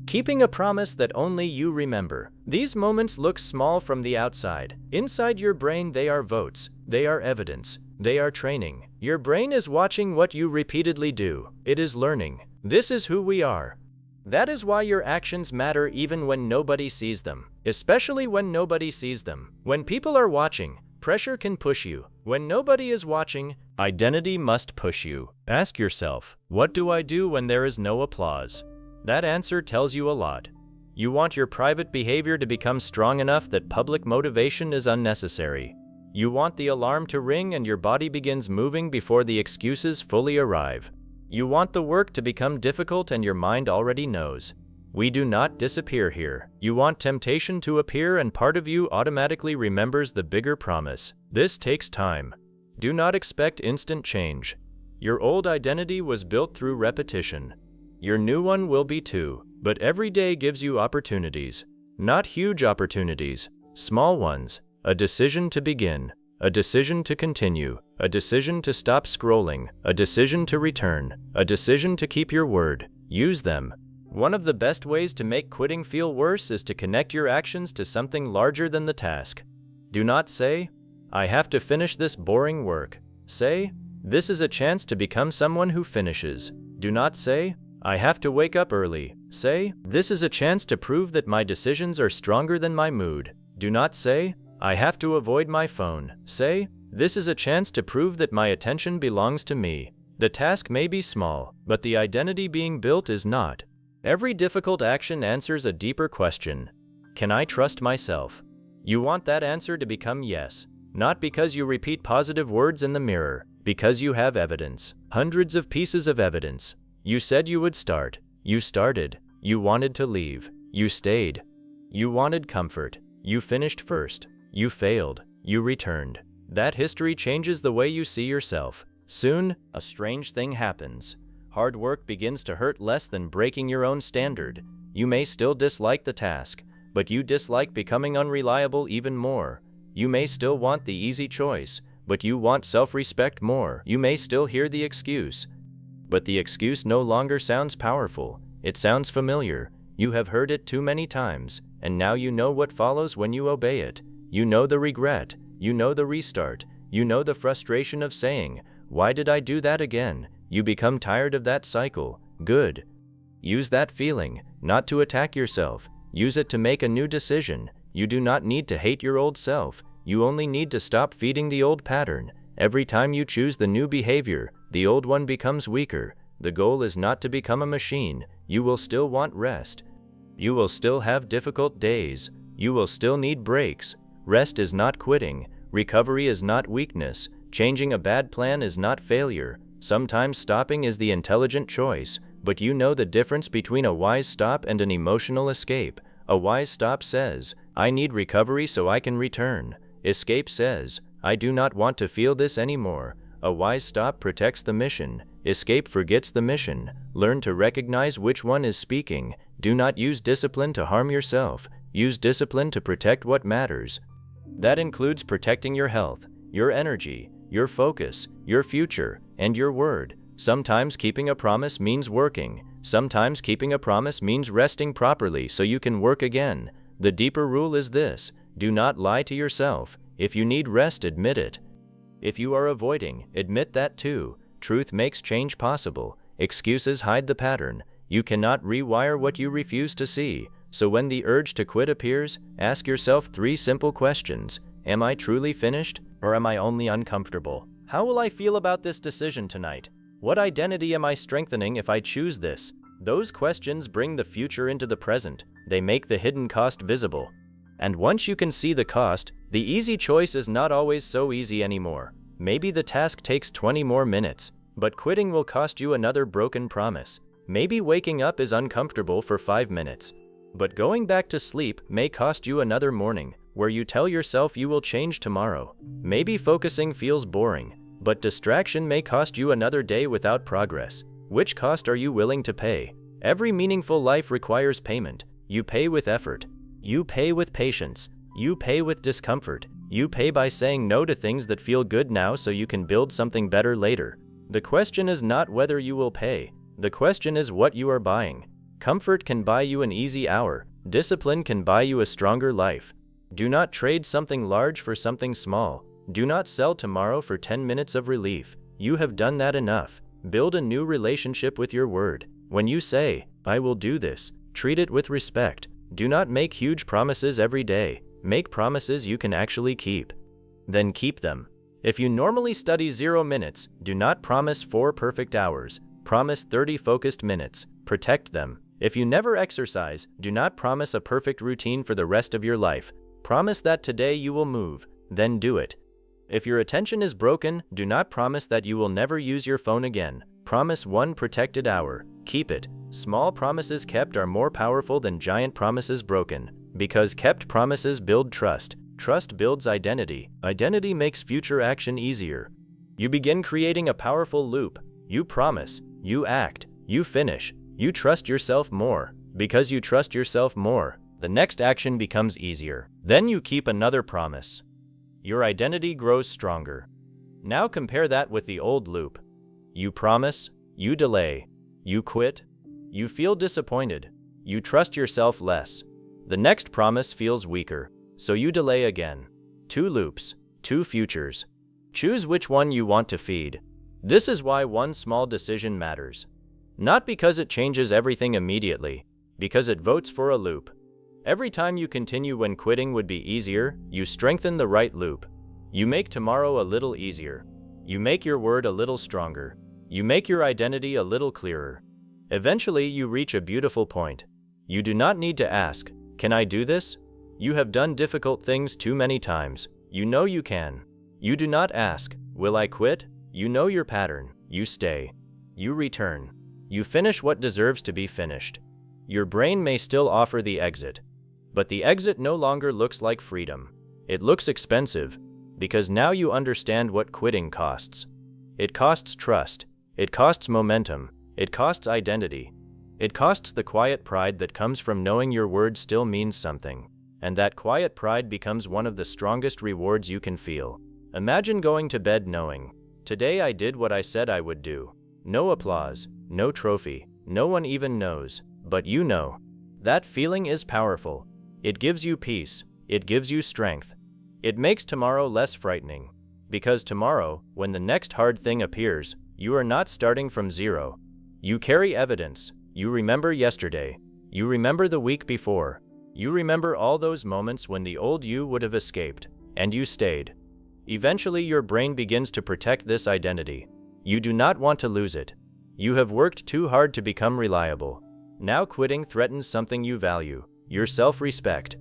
keeping a promise that only you remember. These moments look small from the outside. Inside your brain, they are votes, they are evidence, they are training. Your brain is watching what you repeatedly do. It is learning. This is who we are. That is why your actions matter even when nobody sees them, especially when nobody sees them. When people are watching, Pressure can push you. When nobody is watching, identity must push you. Ask yourself, what do I do when there is no applause? That answer tells you a lot. You want your private behavior to become strong enough that public motivation is unnecessary. You want the alarm to ring and your body begins moving before the excuses fully arrive. You want the work to become difficult and your mind already knows. We do not disappear here. You want temptation to appear and part of you automatically remembers the bigger promise. This takes time. Do not expect instant change. Your old identity was built through repetition. Your new one will be too, but every day gives you opportunities. Not huge opportunities, small ones. A decision to begin, a decision to continue, a decision to stop scrolling, a decision to return, a decision to keep your word. Use them. One of the best ways to make quitting feel worse is to connect your actions to something larger than the task. Do not say, I have to finish this boring work. Say, this is a chance to become someone who finishes. Do not say, I have to wake up early. Say, this is a chance to prove that my decisions are stronger than my mood. Do not say, I have to avoid my phone. Say, this is a chance to prove that my attention belongs to me. The task may be small, but the identity being built is not. Every difficult action answers a deeper question. Can I trust myself? You want that answer to become yes, not because you repeat positive words in the mirror, because you have evidence. Hundreds of pieces of evidence. You said you would start. You started. You wanted to leave. You stayed. You wanted comfort. You finished first. You failed. You returned. That history changes the way you see yourself. Soon, a strange thing happens. Hard work begins to hurt less than breaking your own standard. You may still dislike the task, but you dislike becoming unreliable even more. You may still want the easy choice, but you want self-respect more. You may still hear the excuse, but the excuse no longer sounds powerful. It sounds familiar. You have heard it too many times, and now you know what follows when you obey it. You know the regret. You know the restart. You know the frustration of saying, why did I do that again? You become tired of that cycle. Good. Use that feeling, not to attack yourself. Use it to make a new decision. You do not need to hate your old self. You only need to stop feeding the old pattern. Every time you choose the new behavior, the old one becomes weaker. The goal is not to become a machine. You will still want rest. You will still have difficult days. You will still need breaks. Rest is not quitting. Recovery is not weakness. Changing a bad plan is not failure. Sometimes stopping is the intelligent choice, but you know the difference between a wise stop and an emotional escape. A wise stop says, I need recovery so I can return. Escape says, I do not want to feel this anymore. A wise stop protects the mission. Escape forgets the mission. Learn to recognize which one is speaking. Do not use discipline to harm yourself. Use discipline to protect what matters. That includes protecting your health, your energy, your focus, your future, and your word. Sometimes keeping a promise means working. Sometimes keeping a promise means resting properly so you can work again. The deeper rule is this: do not lie to yourself. If you need rest, admit it. If you are avoiding, admit that too. Truth makes change possible. Excuses hide the pattern. You cannot rewire what you refuse to see. So when the urge to quit appears, ask yourself 3 simple questions. Am I truly finished, or am I only uncomfortable? How will I feel about this decision tonight? What identity am I strengthening if I choose this? Those questions bring the future into the present. They make the hidden cost visible. And once you can see the cost, the easy choice is not always so easy anymore. Maybe the task takes 20 more minutes, but quitting will cost you another broken promise. Maybe waking up is uncomfortable for 5 minutes, but going back to sleep may cost you another morning, where you tell yourself you will change tomorrow. Maybe focusing feels boring, but distraction may cost you another day without progress. Which cost are you willing to pay? Every meaningful life requires payment. You pay with effort. You pay with patience. You pay with discomfort. You pay by saying no to things that feel good now so you can build something better later. The question is not whether you will pay. The question is what you are buying. Comfort can buy you an easy hour. Discipline can buy you a stronger life. Do not trade something large for something small. Do not sell tomorrow for 10 minutes of relief. You have done that enough. Build a new relationship with your word. When you say, I will do this, treat it with respect. Do not make huge promises every day. Make promises you can actually keep. then keep them. If you normally study 0 minutes, do not promise 4 perfect hours. Promise 30 focused minutes. Protect them. If you never exercise, do not promise a perfect routine for the rest of your life. Promise that today you will move, then do it. If your attention is broken, do not promise that you will never use your phone again. Promise 1 protected hour. Keep it. Small promises kept are more powerful than giant promises broken, because kept promises build trust. Trust builds identity. Identity makes future action easier. You begin creating a powerful loop. You promise, you act, you finish, you trust yourself more. Because you trust yourself more, the next action becomes easier. Then you keep another promise. Your identity grows stronger. Now compare that with the old loop. You promise, you delay, you quit, you feel disappointed, you trust yourself less. The next promise feels weaker, so you delay again. 2 loops, 2 futures. Choose which one you want to feed. This is why one small decision matters. Not because it changes everything immediately, because it votes for a loop. Every time you continue when quitting would be easier, you strengthen the right loop. You make tomorrow a little easier. You make your word a little stronger. You make your identity a little clearer. Eventually, you reach a beautiful point. You do not need to ask, "Can I do this?" You have done difficult things too many times. You know you can. You do not ask, "Will I quit?" You know your pattern. You stay. You return. You finish what deserves to be finished. Your brain may still offer the exit, but the exit no longer looks like freedom. It looks expensive, because now you understand what quitting costs. It costs trust. It costs momentum. It costs identity. It costs the quiet pride that comes from knowing your word still means something. And that quiet pride becomes one of the strongest rewards you can feel. Imagine going to bed knowing, "Today I did what I said I would do." No applause, no trophy, no one even knows, but you know. That feeling is powerful. It gives you peace. It gives you strength. It makes tomorrow less frightening. Because tomorrow, when the next hard thing appears, you are not starting from zero. You carry evidence. You remember yesterday. You remember the week before. You remember all those moments when the old you would have escaped, and you stayed. Eventually, your brain begins to protect this identity. You do not want to lose it. You have worked too hard to become reliable. Now quitting threatens something you value, your self-respect.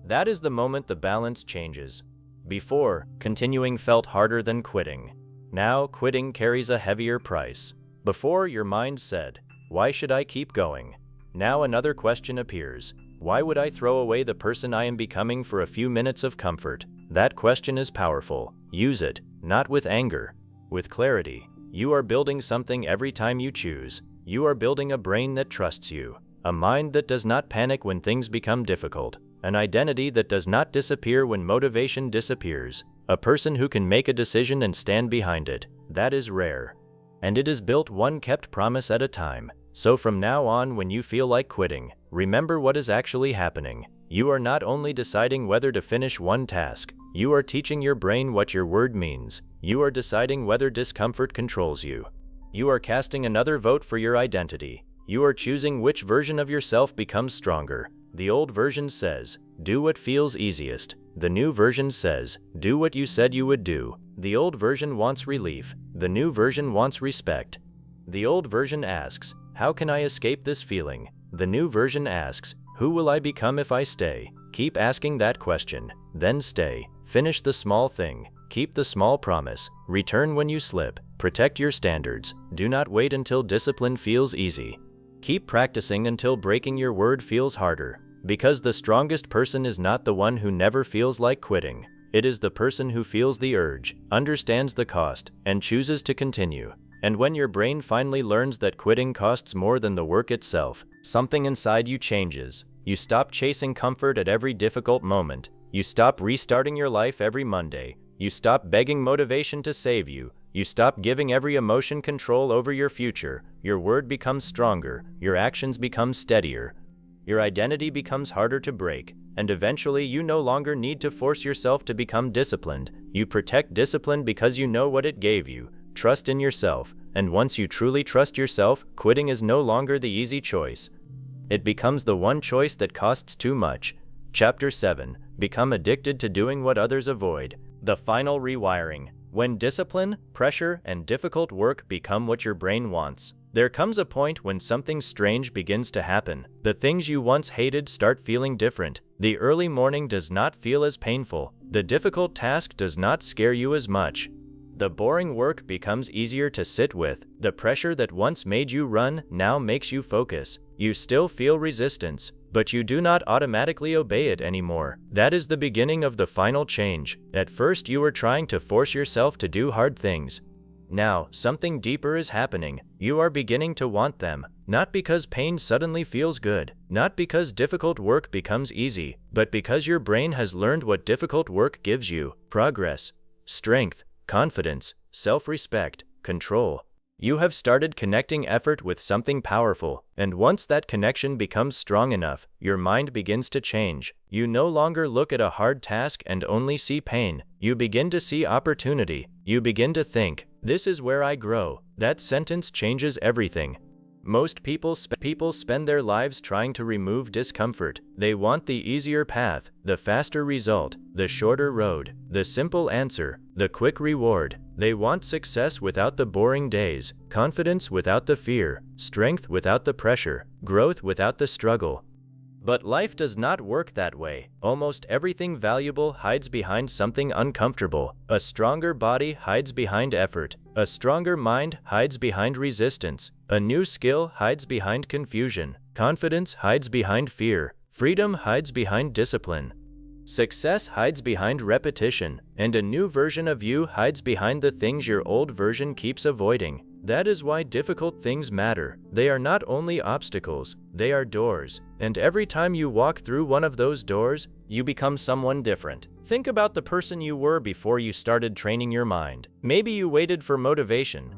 That is the moment the balance changes. Before, continuing felt harder than quitting. Now, quitting carries a heavier price. Before, your mind said, "Why should I keep going?" Now another question appears. Why would I throw away the person I am becoming for a few minutes of comfort? That question is powerful. Use it, not with anger, with clarity. You are building something every time you choose. You are building a brain that trusts you, a mind that does not panic when things become difficult, an identity that does not disappear when motivation disappears, a person who can make a decision and stand behind it. That is rare. And it is built one kept promise at a time. So from now on, when you feel like quitting, remember what is actually happening. You are not only deciding whether to finish one task, you are teaching your brain what your word means. You are deciding whether discomfort controls you. You are casting another vote for your identity. You are choosing which version of yourself becomes stronger. The old version says, "Do what feels easiest." The new version says, "Do what you said you would do." The old version wants relief. The new version wants respect. The old version asks, "How can I escape this feeling?" The new version asks, "Who will I become if I stay?" Keep asking that question, then stay. Finish the small thing. Keep the small promise. Return when you slip. Protect your standards. Do not wait until discipline feels easy. Keep practicing until breaking your word feels harder. Because the strongest person is not the one who never feels like quitting. It is the person who feels the urge, understands the cost, and chooses to continue. And when your brain finally learns that quitting costs more than the work itself, something inside you changes. You stop chasing comfort at every difficult moment. You stop restarting your life every Monday. You stop begging motivation to save you. You stop giving every emotion control over your future. Your word becomes stronger. Your actions become steadier. Your identity becomes harder to break. And eventually you no longer need to force yourself to become disciplined. You protect discipline because you know what it gave you. Trust in yourself. And once you truly trust yourself, quitting is no longer the easy choice. It becomes the one choice that costs too much. Chapter 7. Become addicted to doing what others avoid. The final rewiring. When discipline, pressure, and difficult work become what your brain wants, there comes a point when something strange begins to happen. The things you once hated start feeling different. The early morning does not feel as painful. The difficult task does not scare you as much. The boring work becomes easier to sit with. The pressure that once made you run now makes you focus. You still feel resistance, but you do not automatically obey it anymore. That is the beginning of the final change. At first you were trying to force yourself to do hard things. Now, something deeper is happening. You are beginning to want them. Not because pain suddenly feels good, not because difficult work becomes easy, but because your brain has learned what difficult work gives you: progress, strength, confidence, self-respect, control. You have started connecting effort with something powerful, and once that connection becomes strong enough, your mind begins to change. You no longer look at a hard task and only see pain. You begin to see opportunity. You begin to think, "This is where I grow." That sentence changes everything. Most people spend their lives trying to remove discomfort. They want the easier path, the faster result, the shorter road, the simple answer, the quick reward. They want success without the boring days, confidence without the fear, strength without the pressure, growth without the struggle. But life does not work that way. Almost everything valuable hides behind something uncomfortable. A stronger body hides behind effort. A stronger mind hides behind resistance. A new skill hides behind confusion. Confidence hides behind fear. Freedom hides behind discipline. Success hides behind repetition. And a new version of you hides behind the things your old version keeps avoiding. That is why difficult things matter. They are not only obstacles, they are doors. And every time you walk through one of those doors, you become someone different. Think about the person you were before you started training your mind. Maybe you waited for motivation.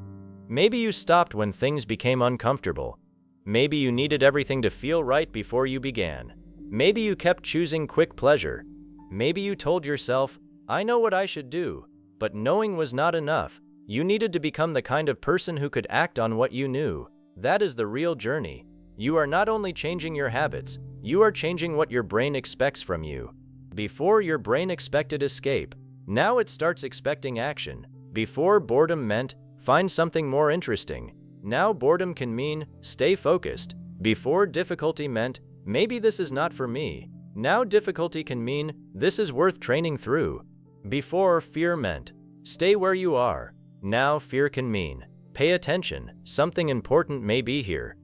Maybe you stopped when things became uncomfortable. Maybe you needed everything to feel right before you began. Maybe you kept choosing quick pleasure. Maybe you told yourself, "I know what I should do," but knowing was not enough. You needed to become the kind of person who could act on what you knew. That is the real journey. You are not only changing your habits, you are changing what your brain expects from you. Before, your brain expected escape. Now it starts expecting action. Before, boredom meant, find something more interesting. Now boredom can mean, stay focused. Before, difficulty meant, maybe this is not for me. Now difficulty can mean, this is worth training through. Before, fear meant, stay where you are. Now fear can mean, pay attention, something important may be here.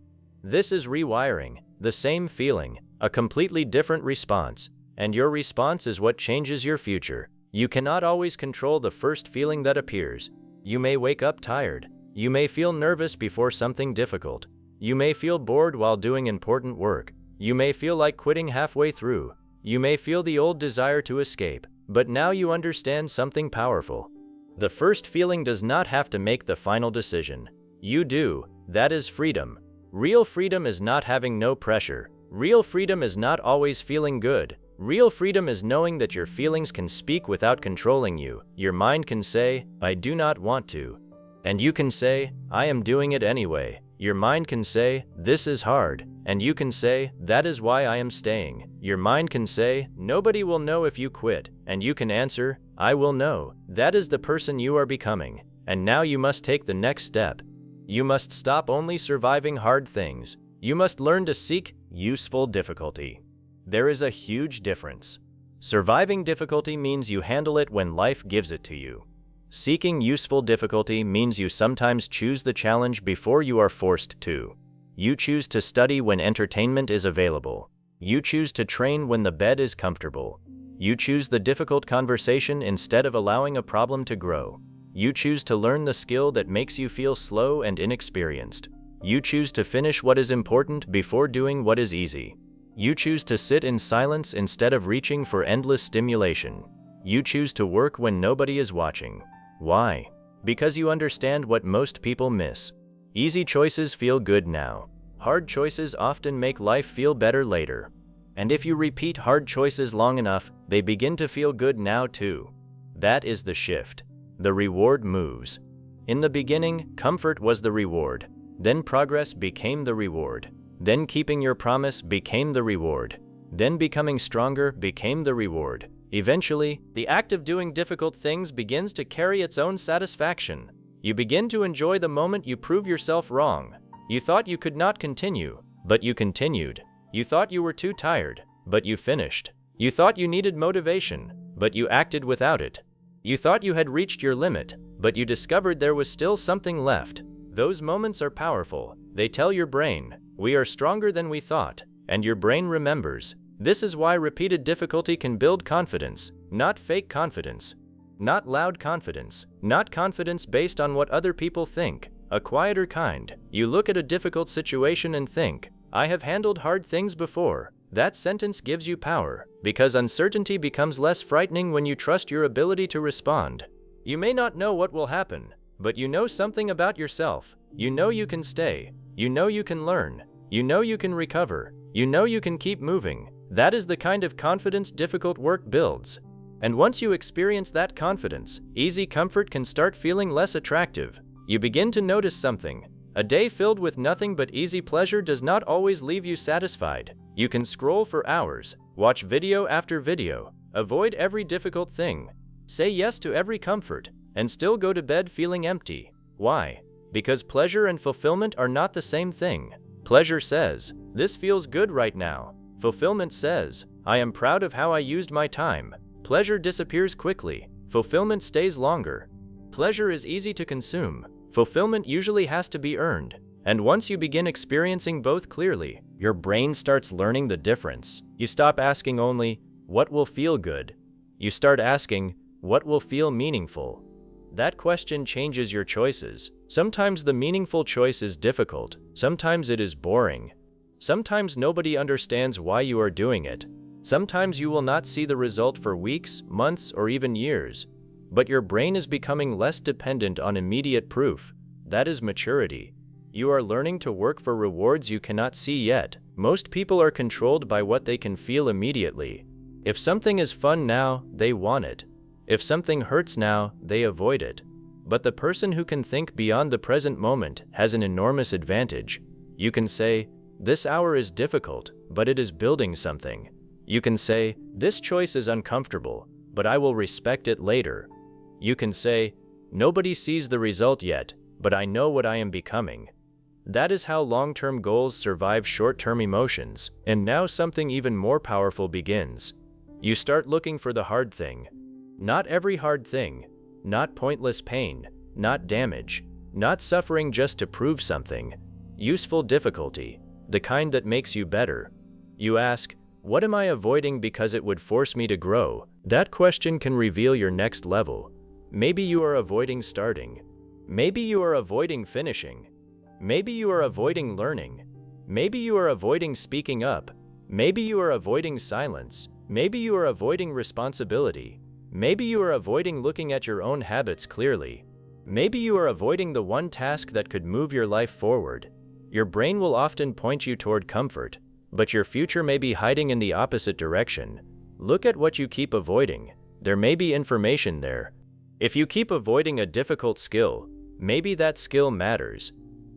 This is rewiring, the same feeling, a completely different response. And your response is what changes your future. You cannot always control the first feeling that appears. You may wake up tired. You may feel nervous before something difficult. You may feel bored while doing important work. You may feel like quitting halfway through. You may feel the old desire to escape. But now you understand something powerful. The first feeling does not have to make the final decision. You do. That is freedom. Real freedom is not having no pressure. Real freedom is not always feeling good. Real freedom is knowing that your feelings can speak without controlling you. Your mind can say, "I do not want to." And you can say, "I am doing it anyway." Your mind can say, "This is hard." And you can say, "That is why I am staying." Your mind can say, "Nobody will know if you quit." And you can answer, "I will know." That is the person you are becoming. And now you must take the next step. You must stop only surviving hard things. You must learn to seek useful difficulty. There is a huge difference. Surviving difficulty means you handle it when life gives it to you. Seeking useful difficulty means you sometimes choose the challenge before you are forced to. You choose to study when entertainment is available. You choose to train when the bed is comfortable. You choose the difficult conversation instead of allowing a problem to grow. You choose to learn the skill that makes you feel slow and inexperienced. You choose to finish what is important before doing what is easy. You choose to sit in silence instead of reaching for endless stimulation. You choose to work when nobody is watching. Why? Because you understand what most people miss. Easy choices feel good now. Hard choices often make life feel better later. And if you repeat hard choices long enough, they begin to feel good now too. That is the shift. The reward moves. In the beginning, comfort was the reward. Then progress became the reward. Then keeping your promise became the reward. Then becoming stronger became the reward. Eventually, the act of doing difficult things begins to carry its own satisfaction. You begin to enjoy the moment you prove yourself wrong. You thought you could not continue, but you continued. You thought you were too tired, but you finished. You thought you needed motivation, but you acted without it. You thought you had reached your limit, but you discovered there was still something left. Those moments are powerful. They tell your brain, we are stronger than we thought, and your brain remembers. This is why repeated difficulty can build confidence, not fake confidence, not loud confidence, not confidence based on what other people think, a quieter kind. You look at a difficult situation and think, I have handled hard things before. That sentence gives you power, because uncertainty becomes less frightening when you trust your ability to respond. You may not know what will happen, but you know something about yourself. You know you can stay. You know you can learn. You know you can recover. You know you can keep moving. That is the kind of confidence difficult work builds. And once you experience that confidence, easy comfort can start feeling less attractive. You begin to notice something. A day filled with nothing but easy pleasure does not always leave you satisfied. You can scroll for hours, watch video after video, avoid every difficult thing, say yes to every comfort, and still go to bed feeling empty. Why? Because pleasure and fulfillment are not the same thing. Pleasure says, this feels good right now. Fulfillment says, I am proud of how I used my time. Pleasure disappears quickly. Fulfillment stays longer. Pleasure is easy to consume. Fulfillment usually has to be earned. And once you begin experiencing both clearly, your brain starts learning the difference. You stop asking only, what will feel good? You start asking, what will feel meaningful? That question changes your choices. Sometimes the meaningful choice is difficult. Sometimes it is boring. Sometimes nobody understands why you are doing it. Sometimes you will not see the result for weeks, months, or even years. But your brain is becoming less dependent on immediate proof. That is maturity. You are learning to work for rewards you cannot see yet. Most people are controlled by what they can feel immediately. If something is fun now, they want it. If something hurts now, they avoid it. But the person who can think beyond the present moment has an enormous advantage. You can say, this hour is difficult, but it is building something. You can say, this choice is uncomfortable, but I will respect it later. You can say, nobody sees the result yet, but I know what I am becoming. That is how long-term goals survive short-term emotions. And now something even more powerful begins. You start looking for the hard thing. Not every hard thing, not pointless pain, not damage, not suffering just to prove something. Useful difficulty, the kind that makes you better. You ask, what am I avoiding because it would force me to grow? That question can reveal your next level. Maybe you are avoiding starting. Maybe you are avoiding finishing. Maybe you are avoiding learning. Maybe you are avoiding speaking up. Maybe you are avoiding silence. Maybe you are avoiding responsibility. Maybe you are avoiding looking at your own habits clearly. Maybe you are avoiding the one task that could move your life forward. Your brain will often point you toward comfort, but your future may be hiding in the opposite direction. Look at what you keep avoiding. There may be information there. If you keep avoiding a difficult skill, maybe that skill matters.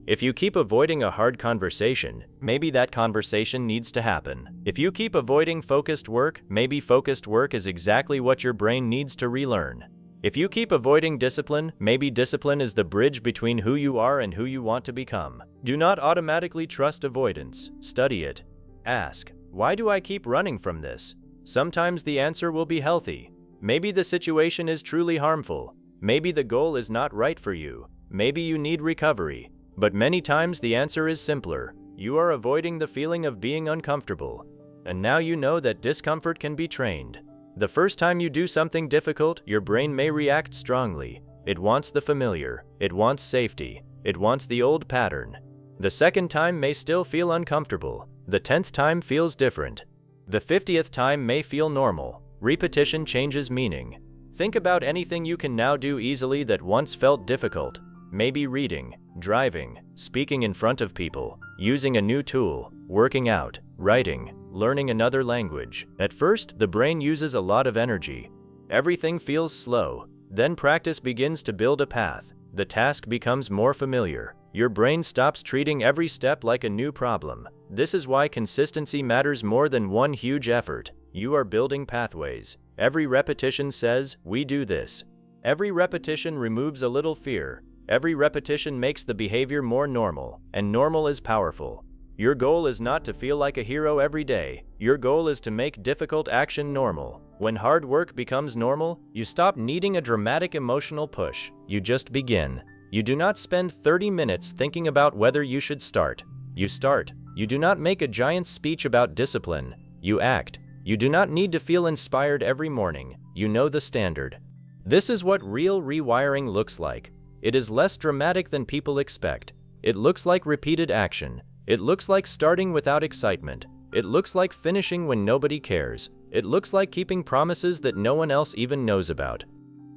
If you keep avoiding a hard conversation, maybe that conversation needs to happen. If you keep avoiding focused work, maybe focused work is exactly what your brain needs to relearn. If you keep avoiding discipline, maybe discipline is the bridge between who you are and who you want to become. Do not automatically trust avoidance. Study it. Ask, why do I keep running from this? Sometimes the answer will be healthy. Maybe the situation is truly harmful. Maybe the goal is not right for you. Maybe you need recovery. But many times the answer is simpler. You are avoiding the feeling of being uncomfortable. And now you know that discomfort can be trained. The first time you do something difficult, your brain may react strongly. It wants the familiar. It wants safety. It wants the old pattern. The second time may still feel uncomfortable. The 10th time feels different. The 50th time may feel normal. Repetition changes meaning. Think about anything you can now do easily that once felt difficult. Maybe reading, driving, speaking in front of people, using a new tool, working out, writing, learning another language. At first, the brain uses a lot of energy. Everything feels slow. Then practice begins to build a path. The task becomes more familiar. Your brain stops treating every step like a new problem. This is why consistency matters more than one huge effort. You are building pathways. Every repetition says, we do this. Every repetition removes a little fear. Every repetition makes the behavior more normal, and normal is powerful. Your goal is not to feel like a hero every day. Your goal is to make difficult action normal. When hard work becomes normal, you stop needing a dramatic emotional push. You just begin. You do not spend 30 minutes thinking about whether you should start. You start. You do not make a giant speech about discipline. You act. You do not need to feel inspired every morning. You know the standard. This is what real rewiring looks like. It is less dramatic than people expect. It looks like repeated action. It looks like starting without excitement. It looks like finishing when nobody cares. It looks like keeping promises that no one else even knows about.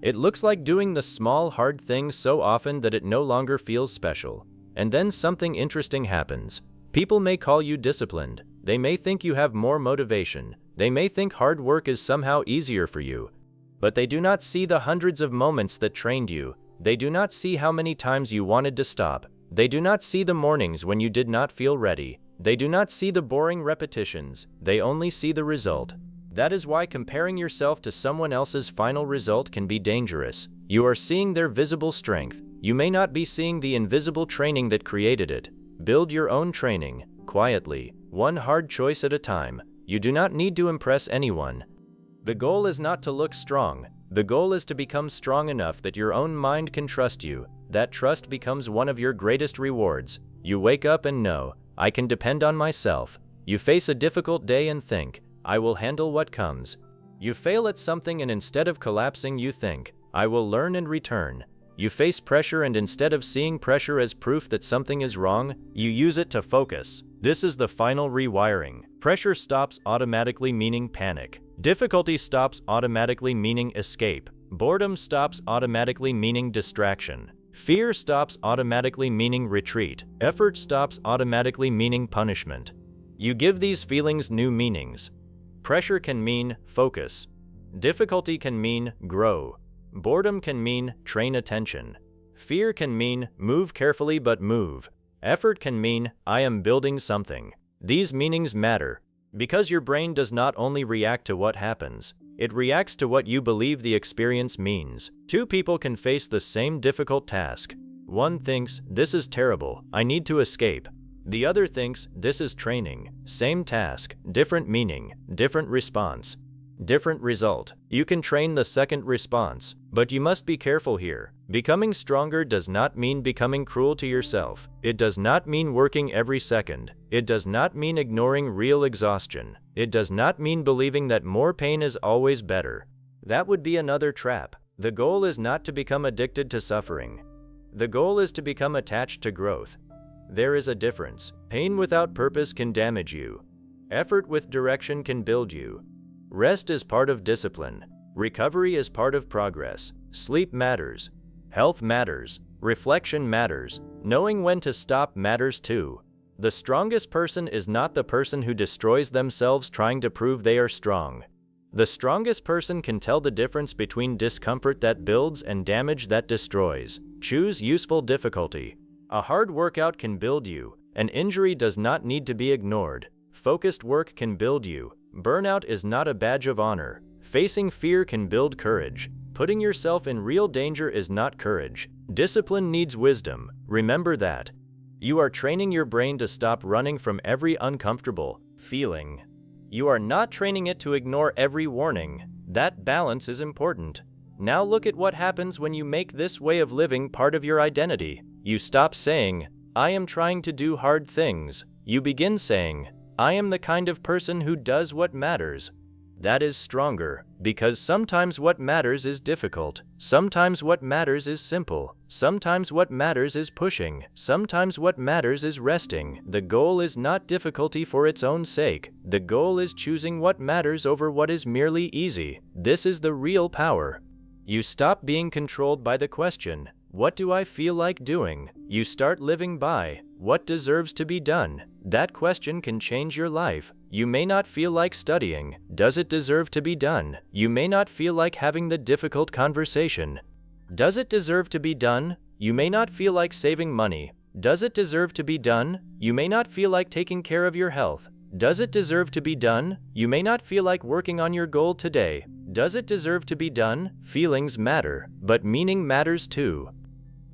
It looks like doing the small, hard things so often that it no longer feels special. And then something interesting happens. People may call you disciplined. They may think you have more motivation. They may think hard work is somehow easier for you. But they do not see the hundreds of moments that trained you. They do not see how many times you wanted to stop. They do not see the mornings when you did not feel ready. They do not see the boring repetitions. They only see the result. That is why comparing yourself to someone else's final result can be dangerous. You are seeing their visible strength. You may not be seeing the invisible training that created it. Build your own training, quietly, one hard choice at a time. You do not need to impress anyone. The goal is not to look strong. The goal is to become strong enough that your own mind can trust you. That trust becomes one of your greatest rewards. You wake up and know, I can depend on myself. You face a difficult day and think, I will handle what comes. You fail at something and instead of collapsing you think, I will learn and return. You face pressure and instead of seeing pressure as proof that something is wrong, you use it to focus. This is the final rewiring. Pressure stops automatically meaning panic. Difficulty stops automatically meaning escape. Boredom stops automatically meaning distraction. Fear stops automatically meaning retreat. Effort stops automatically meaning punishment. You give these feelings new meanings. Pressure can mean focus. Difficulty can mean grow. Boredom can mean train attention. Fear can mean move carefully but move. Effort can mean I am building something. These meanings matter because your brain does not only react to what happens, it reacts to what you believe the experience means. Two people can face the same difficult task. One thinks, this is terrible, I need to escape. The other thinks, this is training. Same task, different meaning, different response. Different result. You can train the second response, but you must be careful here. Becoming stronger does not mean becoming cruel to yourself. It does not mean working every second. It does not mean ignoring real exhaustion. It does not mean believing that more pain is always better. That would be another trap. The goal is not to become addicted to suffering. The goal is to become attached to growth. There is a difference. Pain without purpose can damage you. Effort with direction can build you. Rest is part of discipline. Recovery is part of progress. Sleep matters. Health matters. Reflection matters. Knowing when to stop matters too. The strongest person is not the person who destroys themselves trying to prove they are strong. The strongest person can tell the difference between discomfort that builds and damage that destroys. Choose useful difficulty. A hard workout can build you. An injury does not need to be ignored. Focused work can build you. Burnout is not a badge of honor. Facing fear can build courage. Putting yourself in real danger is not courage. Discipline needs wisdom. Remember that. You are training your brain to stop running from every uncomfortable feeling. You are not training it to ignore every warning. That balance is important. Now look at what happens when you make this way of living part of your identity. You stop saying, I am trying to do hard things. You begin saying, I am the kind of person who does what matters. That is stronger, because sometimes what matters is difficult. Sometimes what matters is simple. Sometimes what matters is pushing. Sometimes what matters is resting. The goal is not difficulty for its own sake. The goal is choosing what matters over what is merely easy. This is the real power. You stop being controlled by the question, what do I feel like doing? You start living by, what deserves to be done? That question can change your life. You may not feel like studying. Does it deserve to be done? You may not feel like having the difficult conversation. Does it deserve to be done? You may not feel like saving money. Does it deserve to be done? You may not feel like taking care of your health. Does it deserve to be done? You may not feel like working on your goal today. Does it deserve to be done? Feelings matter, but meaning matters too.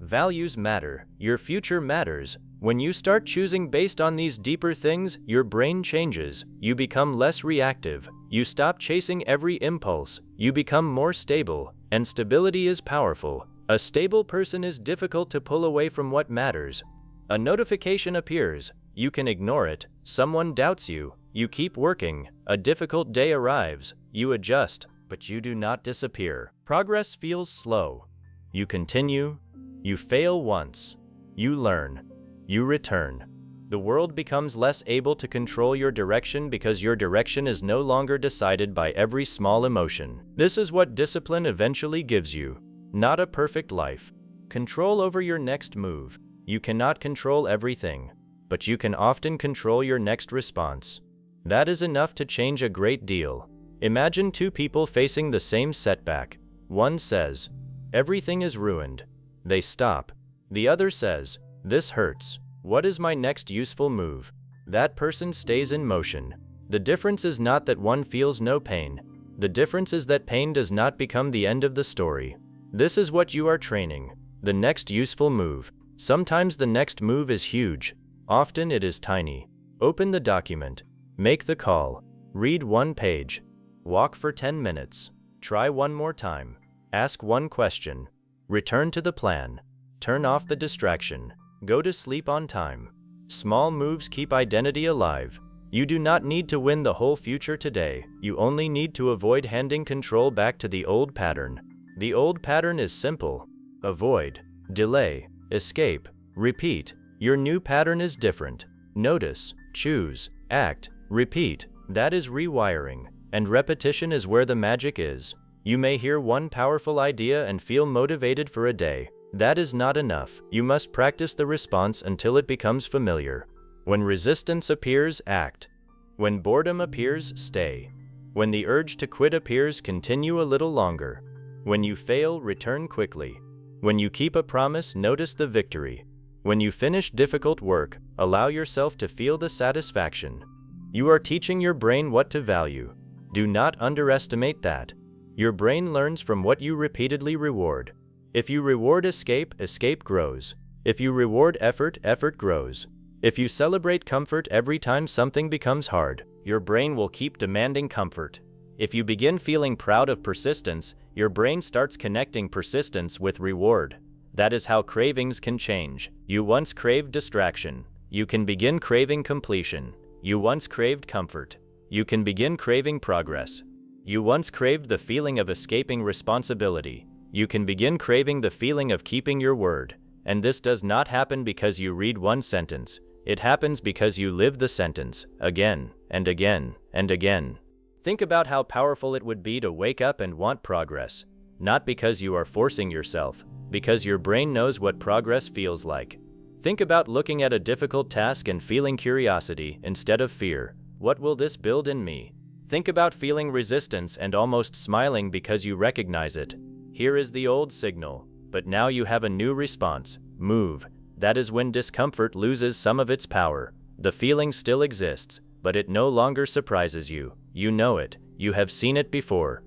Values matter. Your future matters. When you start choosing based on these deeper things, your brain changes. You become less reactive. You stop chasing every impulse. You become more stable. And stability is powerful. A stable person is difficult to pull away from what matters. A notification appears. You can ignore it. Someone doubts you. You keep working. A difficult day arrives. You adjust, but you do not disappear. Progress feels slow. You continue. You fail once. You learn. You return. The world becomes less able to control your direction because your direction is no longer decided by every small emotion. This is what discipline eventually gives you. Not a perfect life. Control over your next move. You cannot control everything, but you can often control your next response. That is enough to change a great deal. Imagine two people facing the same setback. One says, "Everything is ruined." They stop. The other says, "This hurts. What is my next useful move?" That person stays in motion. The difference is not that one feels no pain. The difference is that pain does not become the end of the story. This is what you are training. The next useful move. Sometimes the next move is huge. Often it is tiny. Open the document. Make the call. Read one page. Walk for 10 minutes. Try one more time. Ask one question. Return to the plan. Turn off the distraction. Go to sleep on time. Small moves keep identity alive. You do not need to win the whole future today. You only need to avoid handing control back to the old pattern. The old pattern is simple. Avoid, delay, escape, repeat. Your new pattern is different. Notice, choose, act, repeat. That is rewiring, and repetition is where the magic is. You may hear one powerful idea and feel motivated for a day. That is not enough. You must practice the response until it becomes familiar. When resistance appears, act. When boredom appears, stay. When the urge to quit appears, continue a little longer. When you fail, return quickly. When you keep a promise, notice the victory. When you finish difficult work, allow yourself to feel the satisfaction. You are teaching your brain what to value. Do not underestimate that. Your brain learns from what you repeatedly reward. If you reward escape, escape grows. If you reward effort, effort grows. If you celebrate comfort every time something becomes hard, your brain will keep demanding comfort. If you begin feeling proud of persistence, your brain starts connecting persistence with reward. That is how cravings can change. You once craved distraction. You can begin craving completion. You once craved comfort. You can begin craving progress. You once craved the feeling of escaping responsibility. You can begin craving the feeling of keeping your word. And this does not happen because you read one sentence. It happens because you live the sentence, again, and again, and again. Think about how powerful it would be to wake up and want progress. Not because you are forcing yourself, because your brain knows what progress feels like. Think about looking at a difficult task and feeling curiosity instead of fear. What will this build in me? Think about feeling resistance and almost smiling because you recognize it. Here is the old signal, but now you have a new response. Move. That is when discomfort loses some of its power. The feeling still exists, but it no longer surprises you. You know it. You have seen it before.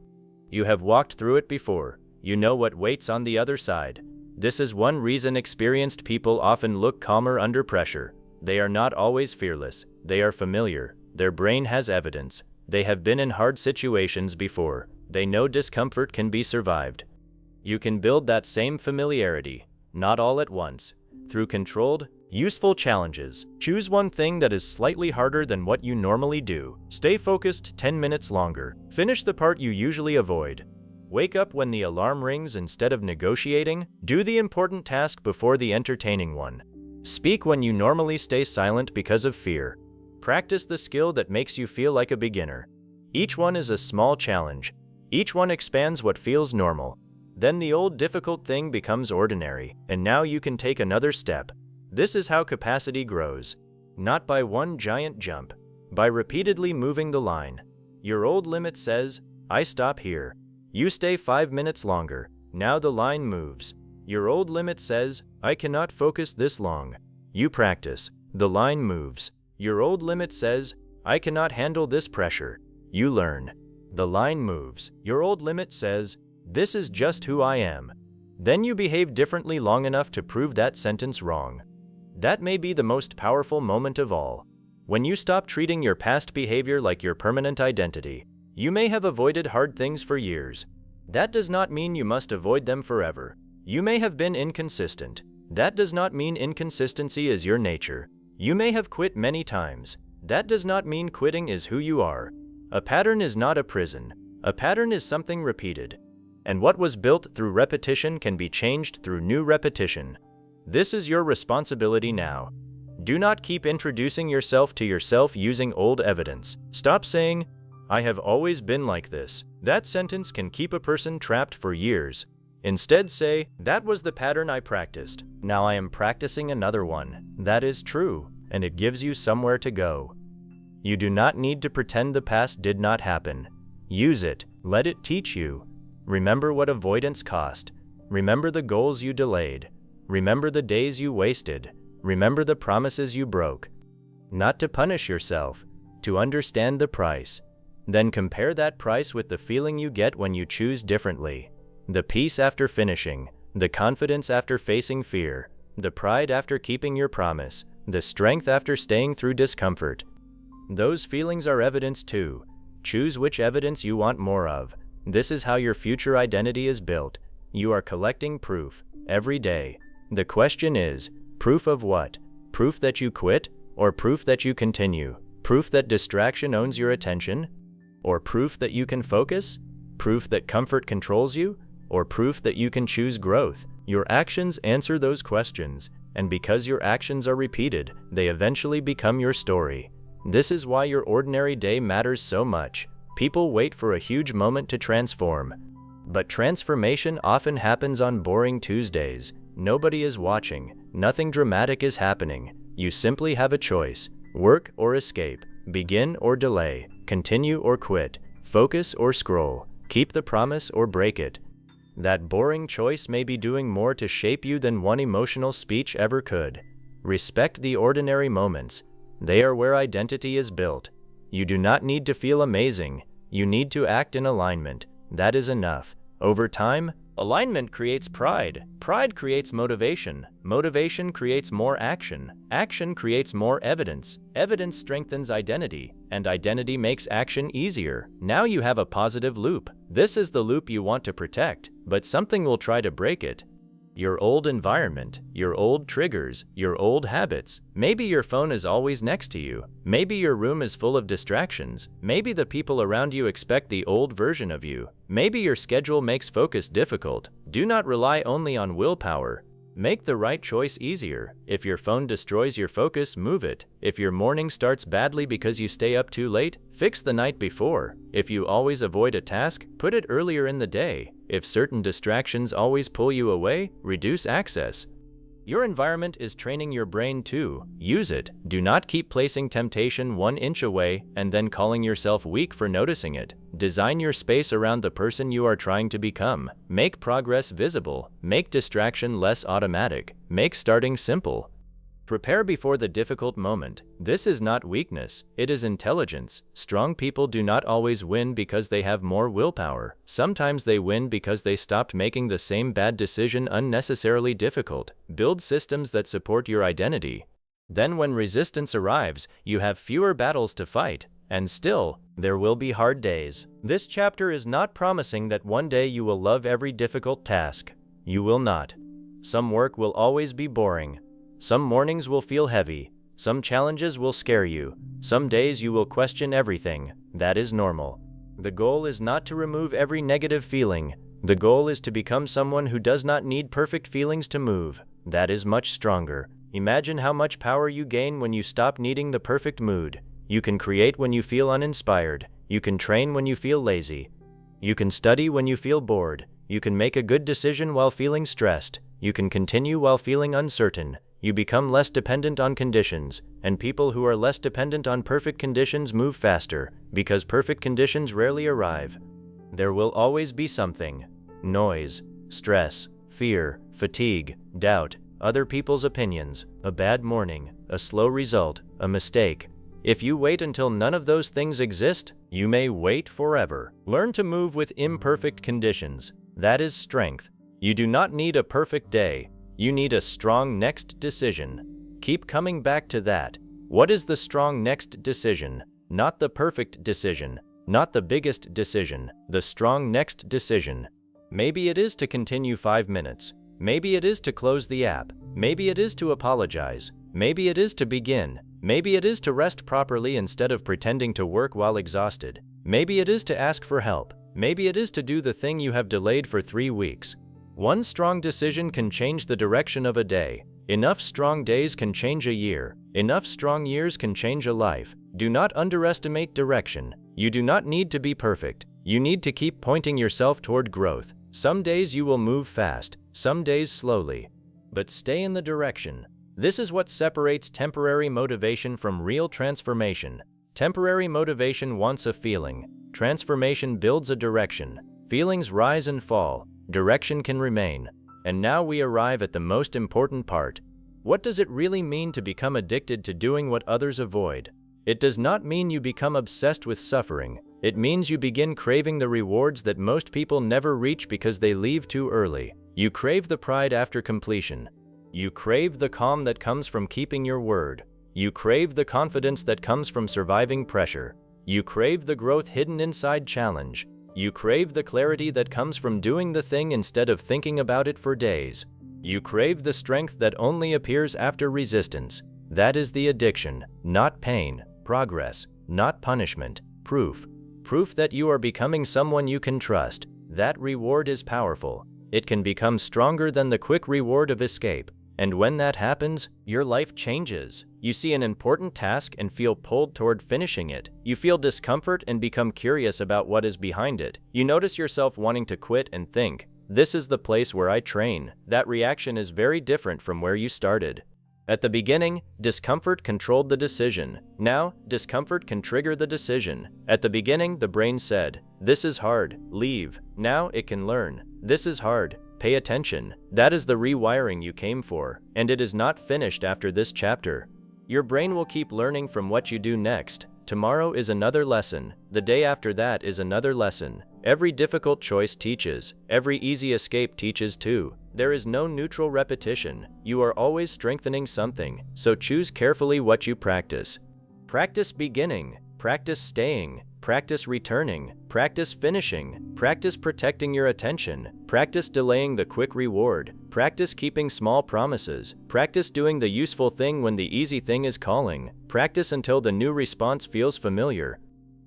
You have walked through it before. You know what waits on the other side. This is one reason experienced people often look calmer under pressure. They are not always fearless. They are familiar. Their brain has evidence. They have been in hard situations before. They know discomfort can be survived. You can build that same familiarity, not all at once, through controlled, useful challenges. Choose one thing that is slightly harder than what you normally do. Stay focused 10 minutes longer. Finish the part you usually avoid. Wake up when the alarm rings instead of negotiating. Do the important task before the entertaining one. Speak when you normally stay silent because of fear. Practice the skill that makes you feel like a beginner. Each one is a small challenge. Each one expands what feels normal. Then the old difficult thing becomes ordinary, and now you can take another step. This is how capacity grows. Not by one giant jump, by repeatedly moving the line. Your old limit says, "I stop here." You stay 5 minutes longer. Now the line moves. Your old limit says, "I cannot focus this long." You practice. The line moves. Your old limit says, I cannot handle this pressure. You learn. The line moves. Your old limit says, this is just who I am. Then you behave differently long enough to prove that sentence wrong. That may be the most powerful moment of all. When you stop treating your past behavior like your permanent identity, you may have avoided hard things for years. That does not mean you must avoid them forever. You may have been inconsistent. That does not mean inconsistency is your nature. You may have quit many times. That does not mean quitting is who you are. A pattern is not a prison. A pattern is something repeated. And what was built through repetition can be changed through new repetition. This is your responsibility now. Do not keep introducing yourself to yourself using old evidence. Stop saying, I have always been like this. That sentence can keep a person trapped for years. Instead say, that was the pattern I practiced. Now I am practicing another one. That is true, and it gives you somewhere to go. You do not need to pretend the past did not happen. Use it. Let it teach you. Remember what avoidance cost. Remember the goals you delayed. Remember the days you wasted. Remember the promises you broke. Not to punish yourself, to understand the price. Then compare that price with the feeling you get when you choose differently. The peace after finishing, the confidence after facing fear, the pride after keeping your promise, the strength after staying through discomfort. Those feelings are evidence too. Choose which evidence you want more of. This is how your future identity is built. You are collecting proof every day. The question is, proof of what? Proof that you quit? Or proof that you continue? Proof that distraction owns your attention? Or proof that you can focus? Proof that comfort controls you? Or proof that you can choose growth? Your actions answer those questions, and because your actions are repeated, they eventually become your story. This is why your ordinary day matters so much. People wait for a huge moment to transform. But transformation often happens on boring Tuesdays. Nobody is watching. Nothing dramatic is happening. You simply have a choice. Work or escape. Begin or delay. Continue or quit. Focus or scroll. Keep the promise or break it. That boring choice may be doing more to shape you than one emotional speech ever could. Respect the ordinary moments. They are where identity is built. You do not need to feel amazing. You need to act in alignment. That is enough. Over time, alignment creates pride. Pride creates motivation. Motivation creates more action. Action creates more evidence. Evidence strengthens identity, and identity makes action easier. Now you have a positive loop. This is the loop you want to protect, but something will try to break it. Your old environment, your old triggers, your old habits. Maybe your phone is always next to you. Maybe your room is full of distractions. Maybe the people around you expect the old version of you. Maybe your schedule makes focus difficult. Do not rely only on willpower. Make the right choice easier. If your phone destroys your focus, move it. If your morning starts badly because you stay up too late, fix the night before. If you always avoid a task, put it earlier in the day. If certain distractions always pull you away, reduce access. Your environment is training your brain too. Use it. Do not keep placing temptation 1 inch away and then calling yourself weak for noticing it. Design your space around the person you are trying to become. Make progress visible. Make distraction less automatic. Make starting simple. Prepare before the difficult moment. This is not weakness, it is intelligence. Strong people do not always win because they have more willpower. Sometimes they win because they stopped making the same bad decision unnecessarily difficult. Build systems that support your identity. Then when resistance arrives, you have fewer battles to fight. And still, there will be hard days. This chapter is not promising that one day you will love every difficult task. You will not. Some work will always be boring. Some mornings will feel heavy. Some challenges will scare you. Some days you will question everything. That is normal. The goal is not to remove every negative feeling. The goal is to become someone who does not need perfect feelings to move. That is much stronger. Imagine how much power you gain when you stop needing the perfect mood. You can create when you feel uninspired. You can train when you feel lazy. You can study when you feel bored. You can make a good decision while feeling stressed. You can continue while feeling uncertain. You become less dependent on conditions, and people who are less dependent on perfect conditions move faster, because perfect conditions rarely arrive. There will always be something: noise, stress, fear, fatigue, doubt, other people's opinions, a bad morning, a slow result, a mistake. If you wait until none of those things exist, you may wait forever. Learn to move with imperfect conditions. That is strength. You do not need a perfect day. You need a strong next decision. Keep coming back to that. What is the strong next decision? Not the perfect decision, not the biggest decision, the strong next decision. Maybe it is to continue 5 minutes. Maybe it is to close the app. Maybe it is to apologize. Maybe it is to begin. Maybe it is to rest properly instead of pretending to work while exhausted. Maybe it is to ask for help. Maybe it is to do the thing you have delayed for 3 weeks. One strong decision can change the direction of a day. Enough strong days can change a year. Enough strong years can change a life. Do not underestimate direction. You do not need to be perfect. You need to keep pointing yourself toward growth. Some days you will move fast, some days slowly. But stay in the direction. This is what separates temporary motivation from real transformation. Temporary motivation wants a feeling. Transformation builds a direction. Feelings rise and fall. Direction can remain. And now we arrive at the most important part. What does it really mean to become addicted to doing what others avoid? It does not mean you become obsessed with suffering. It means you begin craving the rewards that most people never reach because they leave too early. You crave the pride after completion. You crave the calm that comes from keeping your word. You crave the confidence that comes from surviving pressure. You crave the growth hidden inside challenge. You crave the clarity that comes from doing the thing instead of thinking about it for days. You crave the strength that only appears after resistance. That is the addiction, not pain. Progress, not punishment. Proof. Proof that you are becoming someone you can trust. That reward is powerful. It can become stronger than the quick reward of escape. And when that happens, your life changes. You see an important task and feel pulled toward finishing it. You feel discomfort and become curious about what is behind it. You notice yourself wanting to quit and think, "This is the place where I train." That reaction is very different from where you started. At the beginning, discomfort controlled the decision. Now, discomfort can trigger the decision. At the beginning, the brain said, "This is hard, leave." Now it can learn, "This is hard, pay attention." That is the rewiring you came for, and it is not finished after this chapter. Your brain will keep learning from what you do next. Tomorrow is another lesson. The day after that is another lesson. Every difficult choice teaches. Every easy escape teaches too. There is no neutral repetition. You are always strengthening something, so choose carefully what you practice. Practice beginning. Practice staying. Practice returning. Practice finishing. Practice protecting your attention. Practice delaying the quick reward. Practice keeping small promises. Practice doing the useful thing when the easy thing is calling. Practice until the new response feels familiar.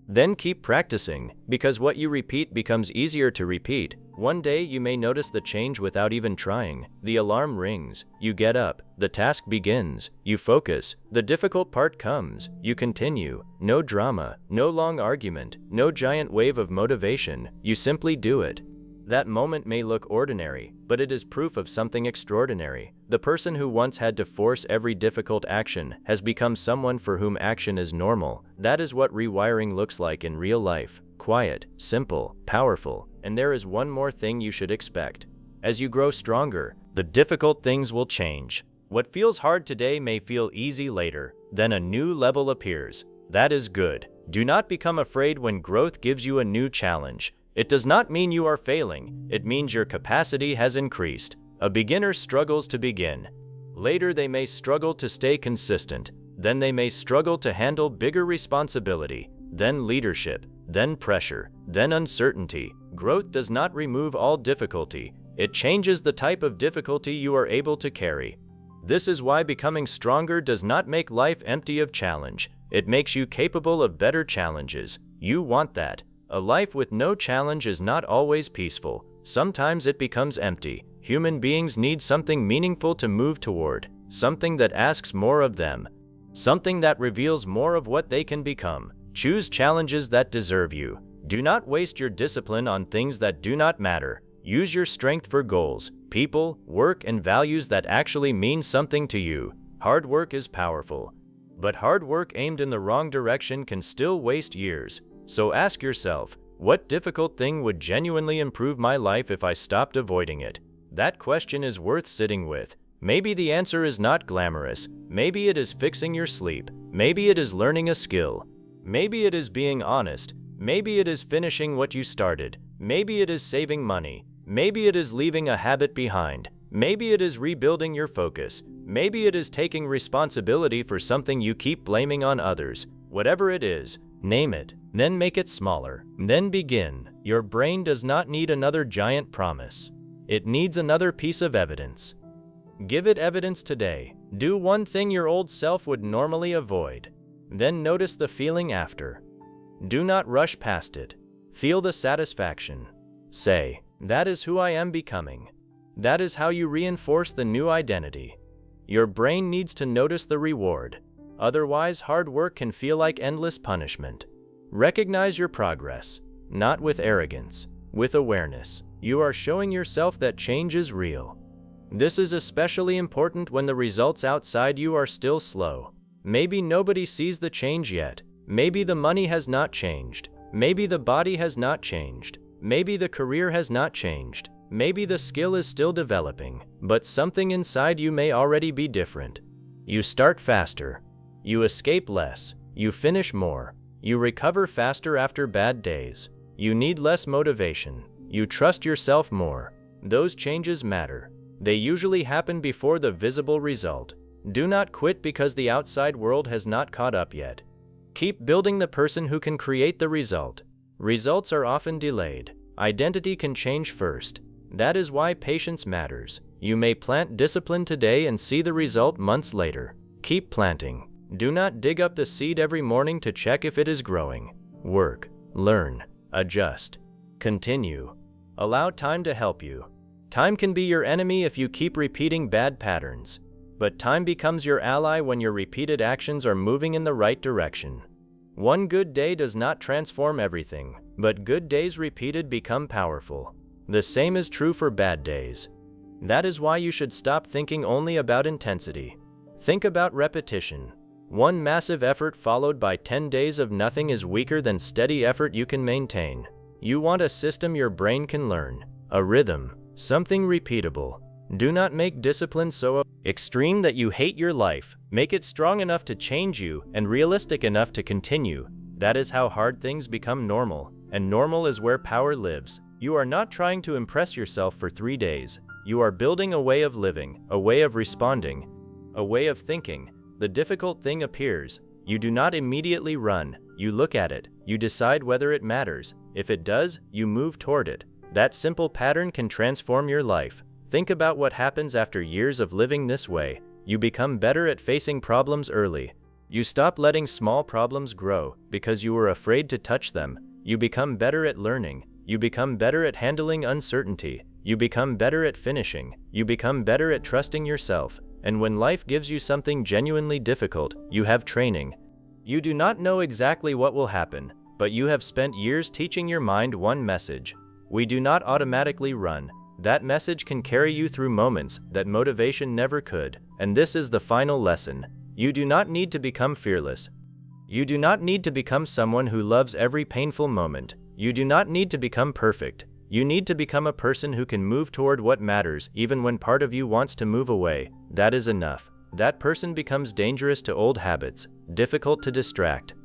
Then keep practicing, because what you repeat becomes easier to repeat. One day you may notice the change without even trying. The alarm rings. You get up. The task begins. You focus. The difficult part comes. You continue. No drama, no long argument, no giant wave of motivation. You simply do it. That moment may look ordinary, but it is proof of something extraordinary. The person who once had to force every difficult action has become someone for whom action is normal. That is what rewiring looks like in real life. Quiet, simple, powerful. And there is one more thing you should expect. As you grow stronger, the difficult things will change. What feels hard today may feel easy later. Then a new level appears. That is good. Do not become afraid when growth gives you a new challenge. It does not mean you are failing. It means your capacity has increased. A beginner struggles to begin. Later they may struggle to stay consistent. Then they may struggle to handle bigger responsibility. Then leadership. Then pressure. Then uncertainty. Growth does not remove all difficulty. It changes the type of difficulty you are able to carry. This is why becoming stronger does not make life empty of challenge. It makes you capable of better challenges. You want that. A life with no challenge is not always peaceful. Sometimes it becomes empty. Human beings need something meaningful to move toward, something that asks more of them, something that reveals more of what they can become. Choose challenges that deserve you. Do not waste your discipline on things that do not matter. Use your strength for goals, people, work, and values that actually mean something to you. Hard work is powerful, but hard work aimed in the wrong direction can still waste years. So ask yourself, what difficult thing would genuinely improve my life if I stopped avoiding it? That question is worth sitting with. Maybe the answer is not glamorous. Maybe it is fixing your sleep. Maybe it is learning a skill. Maybe it is being honest. Maybe it is finishing what you started. Maybe it is saving money. Maybe it is leaving a habit behind. Maybe it is rebuilding your focus. Maybe it is taking responsibility for something you keep blaming on others. Whatever it is, name it, then make it smaller. Then begin. Your brain does not need another giant promise. It needs another piece of evidence. Give it evidence today. Do one thing your old self would normally avoid. Then notice the feeling after. Do not rush past it. Feel the satisfaction. Say, that is who I am becoming. That is how you reinforce the new identity. Your brain needs to notice the reward. Otherwise, hard work can feel like endless punishment. Recognize your progress, not with arrogance, with awareness. You are showing yourself that change is real. This is especially important when the results outside you are still slow. Maybe nobody sees the change yet. Maybe the money has not changed. Maybe the body has not changed. Maybe the career has not changed. Maybe the skill is still developing, but something inside you may already be different. You start faster. You escape less. You finish more. You recover faster after bad days. You need less motivation. You trust yourself more. Those changes matter. They usually happen before the visible result. Do not quit because the outside world has not caught up yet. Keep building the person who can create the result. Results are often delayed. Identity can change first. That is why patience matters. You may plant discipline today and see the result months later. Keep planting. Do not dig up the seed every morning to check if it is growing. Work, learn, adjust, continue. Allow time to help you. Time can be your enemy if you keep repeating bad patterns. But time becomes your ally when your repeated actions are moving in the right direction. One good day does not transform everything, but good days repeated become powerful. The same is true for bad days. That is why you should stop thinking only about intensity. Think about repetition. One massive effort followed by 10 days of nothing is weaker than steady effort you can maintain. You want a system your brain can learn, a rhythm, something repeatable. Do not make discipline so extreme that you hate your life. Make it strong enough to change you and realistic enough to continue. That is how hard things become normal, and normal is where power lives. You are not trying to impress yourself for 3 days. You are building a way of living, a way of responding, a way of thinking. The difficult thing appears. You do not immediately run. You look at it. You decide whether it matters. If it does, you move toward it. That simple pattern can transform your life. Think about what happens after years of living this way. You become better at facing problems early. You stop letting small problems grow because you were afraid to touch them. You become better at learning. You become better at handling uncertainty. You become better at finishing. You become better at trusting yourself. And when life gives you something genuinely difficult, you have training. You do not know exactly what will happen, but you have spent years teaching your mind one message. We do not automatically run. That message can carry you through moments that motivation never could. And this is the final lesson. You do not need to become fearless. You do not need to become someone who loves every painful moment. You do not need to become perfect. You need to become a person who can move toward what matters even when part of you wants to move away. That is enough. That person becomes dangerous to old habits, difficult to distract,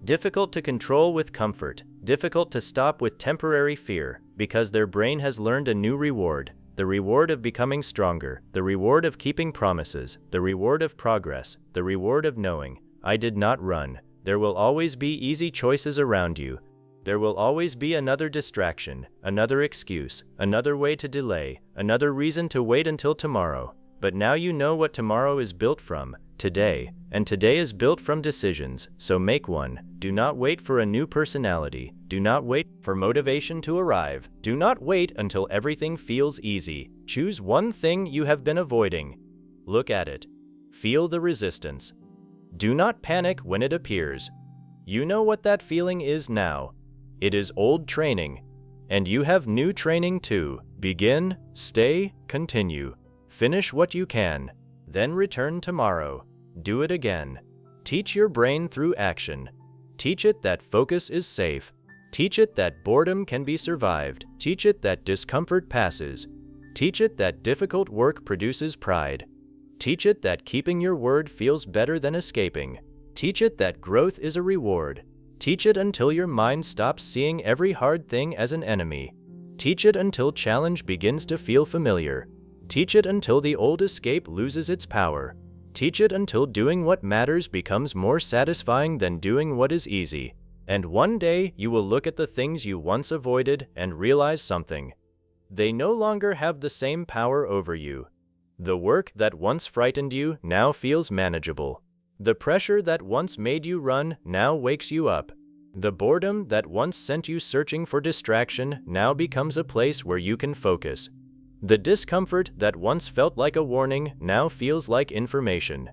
difficult to control with comfort, difficult to stop with temporary fear, because their brain has learned a new reward, the reward of becoming stronger, the reward of keeping promises, the reward of progress, the reward of knowing, I did not run. There will always be easy choices around you. There will always be another distraction, another excuse, another way to delay, another reason to wait until tomorrow. But now you know what tomorrow is built from, today, and today is built from decisions, so make one. Do not wait for a new personality. Do not wait for motivation to arrive. Do not wait until everything feels easy. Choose one thing you have been avoiding. Look at it. Feel the resistance. Do not panic when it appears. You know what that feeling is now. It is old training, and you have new training too. Begin, stay, continue. Finish what you can, then return tomorrow. Do it again. Teach your brain through action. Teach it that focus is safe. Teach it that boredom can be survived. Teach it that discomfort passes. Teach it that difficult work produces pride. Teach it that keeping your word feels better than escaping. Teach it that growth is a reward. Teach it until your mind stops seeing every hard thing as an enemy. Teach it until challenge begins to feel familiar. Teach it until the old escape loses its power. Teach it until doing what matters becomes more satisfying than doing what is easy. And one day you will look at the things you once avoided and realize something. They no longer have the same power over you. The work that once frightened you now feels manageable. The pressure that once made you run now wakes you up. The boredom that once sent you searching for distraction now becomes a place where you can focus. The discomfort that once felt like a warning now feels like information.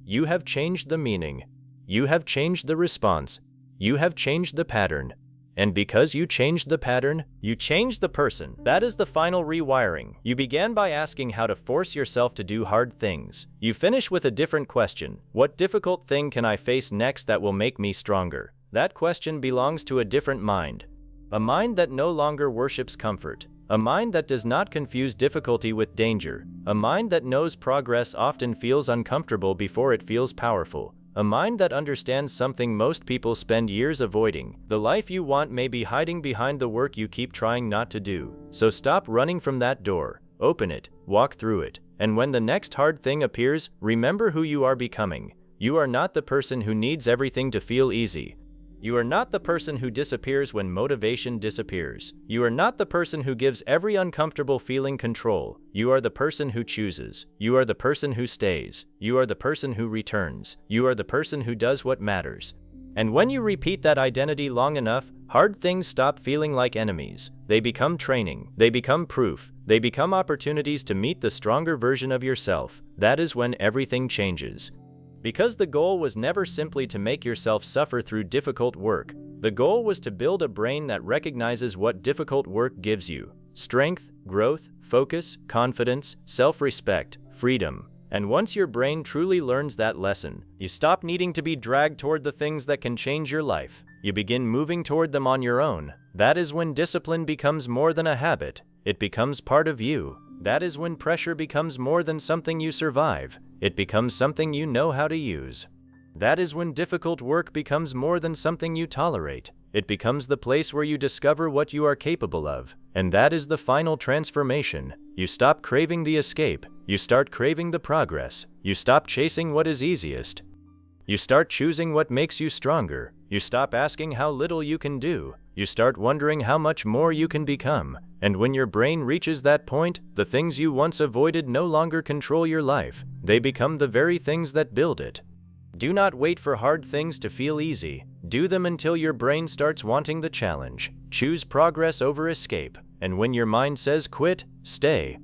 You have changed the meaning. You have changed the response. You have changed the pattern. And because you changed the pattern, you changed the person. That is the final rewiring. You began by asking how to force yourself to do hard things. You finish with a different question. What difficult thing can I face next that will make me stronger? That question belongs to a different mind. A mind that no longer worships comfort. A mind that does not confuse difficulty with danger. A mind that knows progress often feels uncomfortable before it feels powerful. A mind that understands something most people spend years avoiding. The life you want may be hiding behind the work you keep trying not to do. So stop running from that door. Open it, walk through it, and when the next hard thing appears, remember who you are becoming. You are not the person who needs everything to feel easy. You are not the person who disappears when motivation disappears. You are not the person who gives every uncomfortable feeling control. You are the person who chooses. You are the person who stays. You are the person who returns. You are the person who does what matters. And when you repeat that identity long enough, hard things stop feeling like enemies. They become training. They become proof. They become opportunities to meet the stronger version of yourself. That is when everything changes. Because the goal was never simply to make yourself suffer through difficult work. The goal was to build a brain that recognizes what difficult work gives you: strength, growth, focus, confidence, self-respect, freedom. And once your brain truly learns that lesson, you stop needing to be dragged toward the things that can change your life. You begin moving toward them on your own. That is when discipline becomes more than a habit. It becomes part of you. That is when pressure becomes more than something you survive. It becomes something you know how to use. That is when difficult work becomes more than something you tolerate. It becomes the place where you discover what you are capable of. And that is the final transformation. You stop craving the escape. You start craving the progress. You stop chasing what is easiest. You start choosing what makes you stronger. You stop asking how little you can do. You start wondering how much more you can become. And when your brain reaches that point, the things you once avoided no longer control your life. They become the very things that build it. Do not wait for hard things to feel easy. Do them until your brain starts wanting the challenge. Choose progress over escape. And when your mind says quit, stay.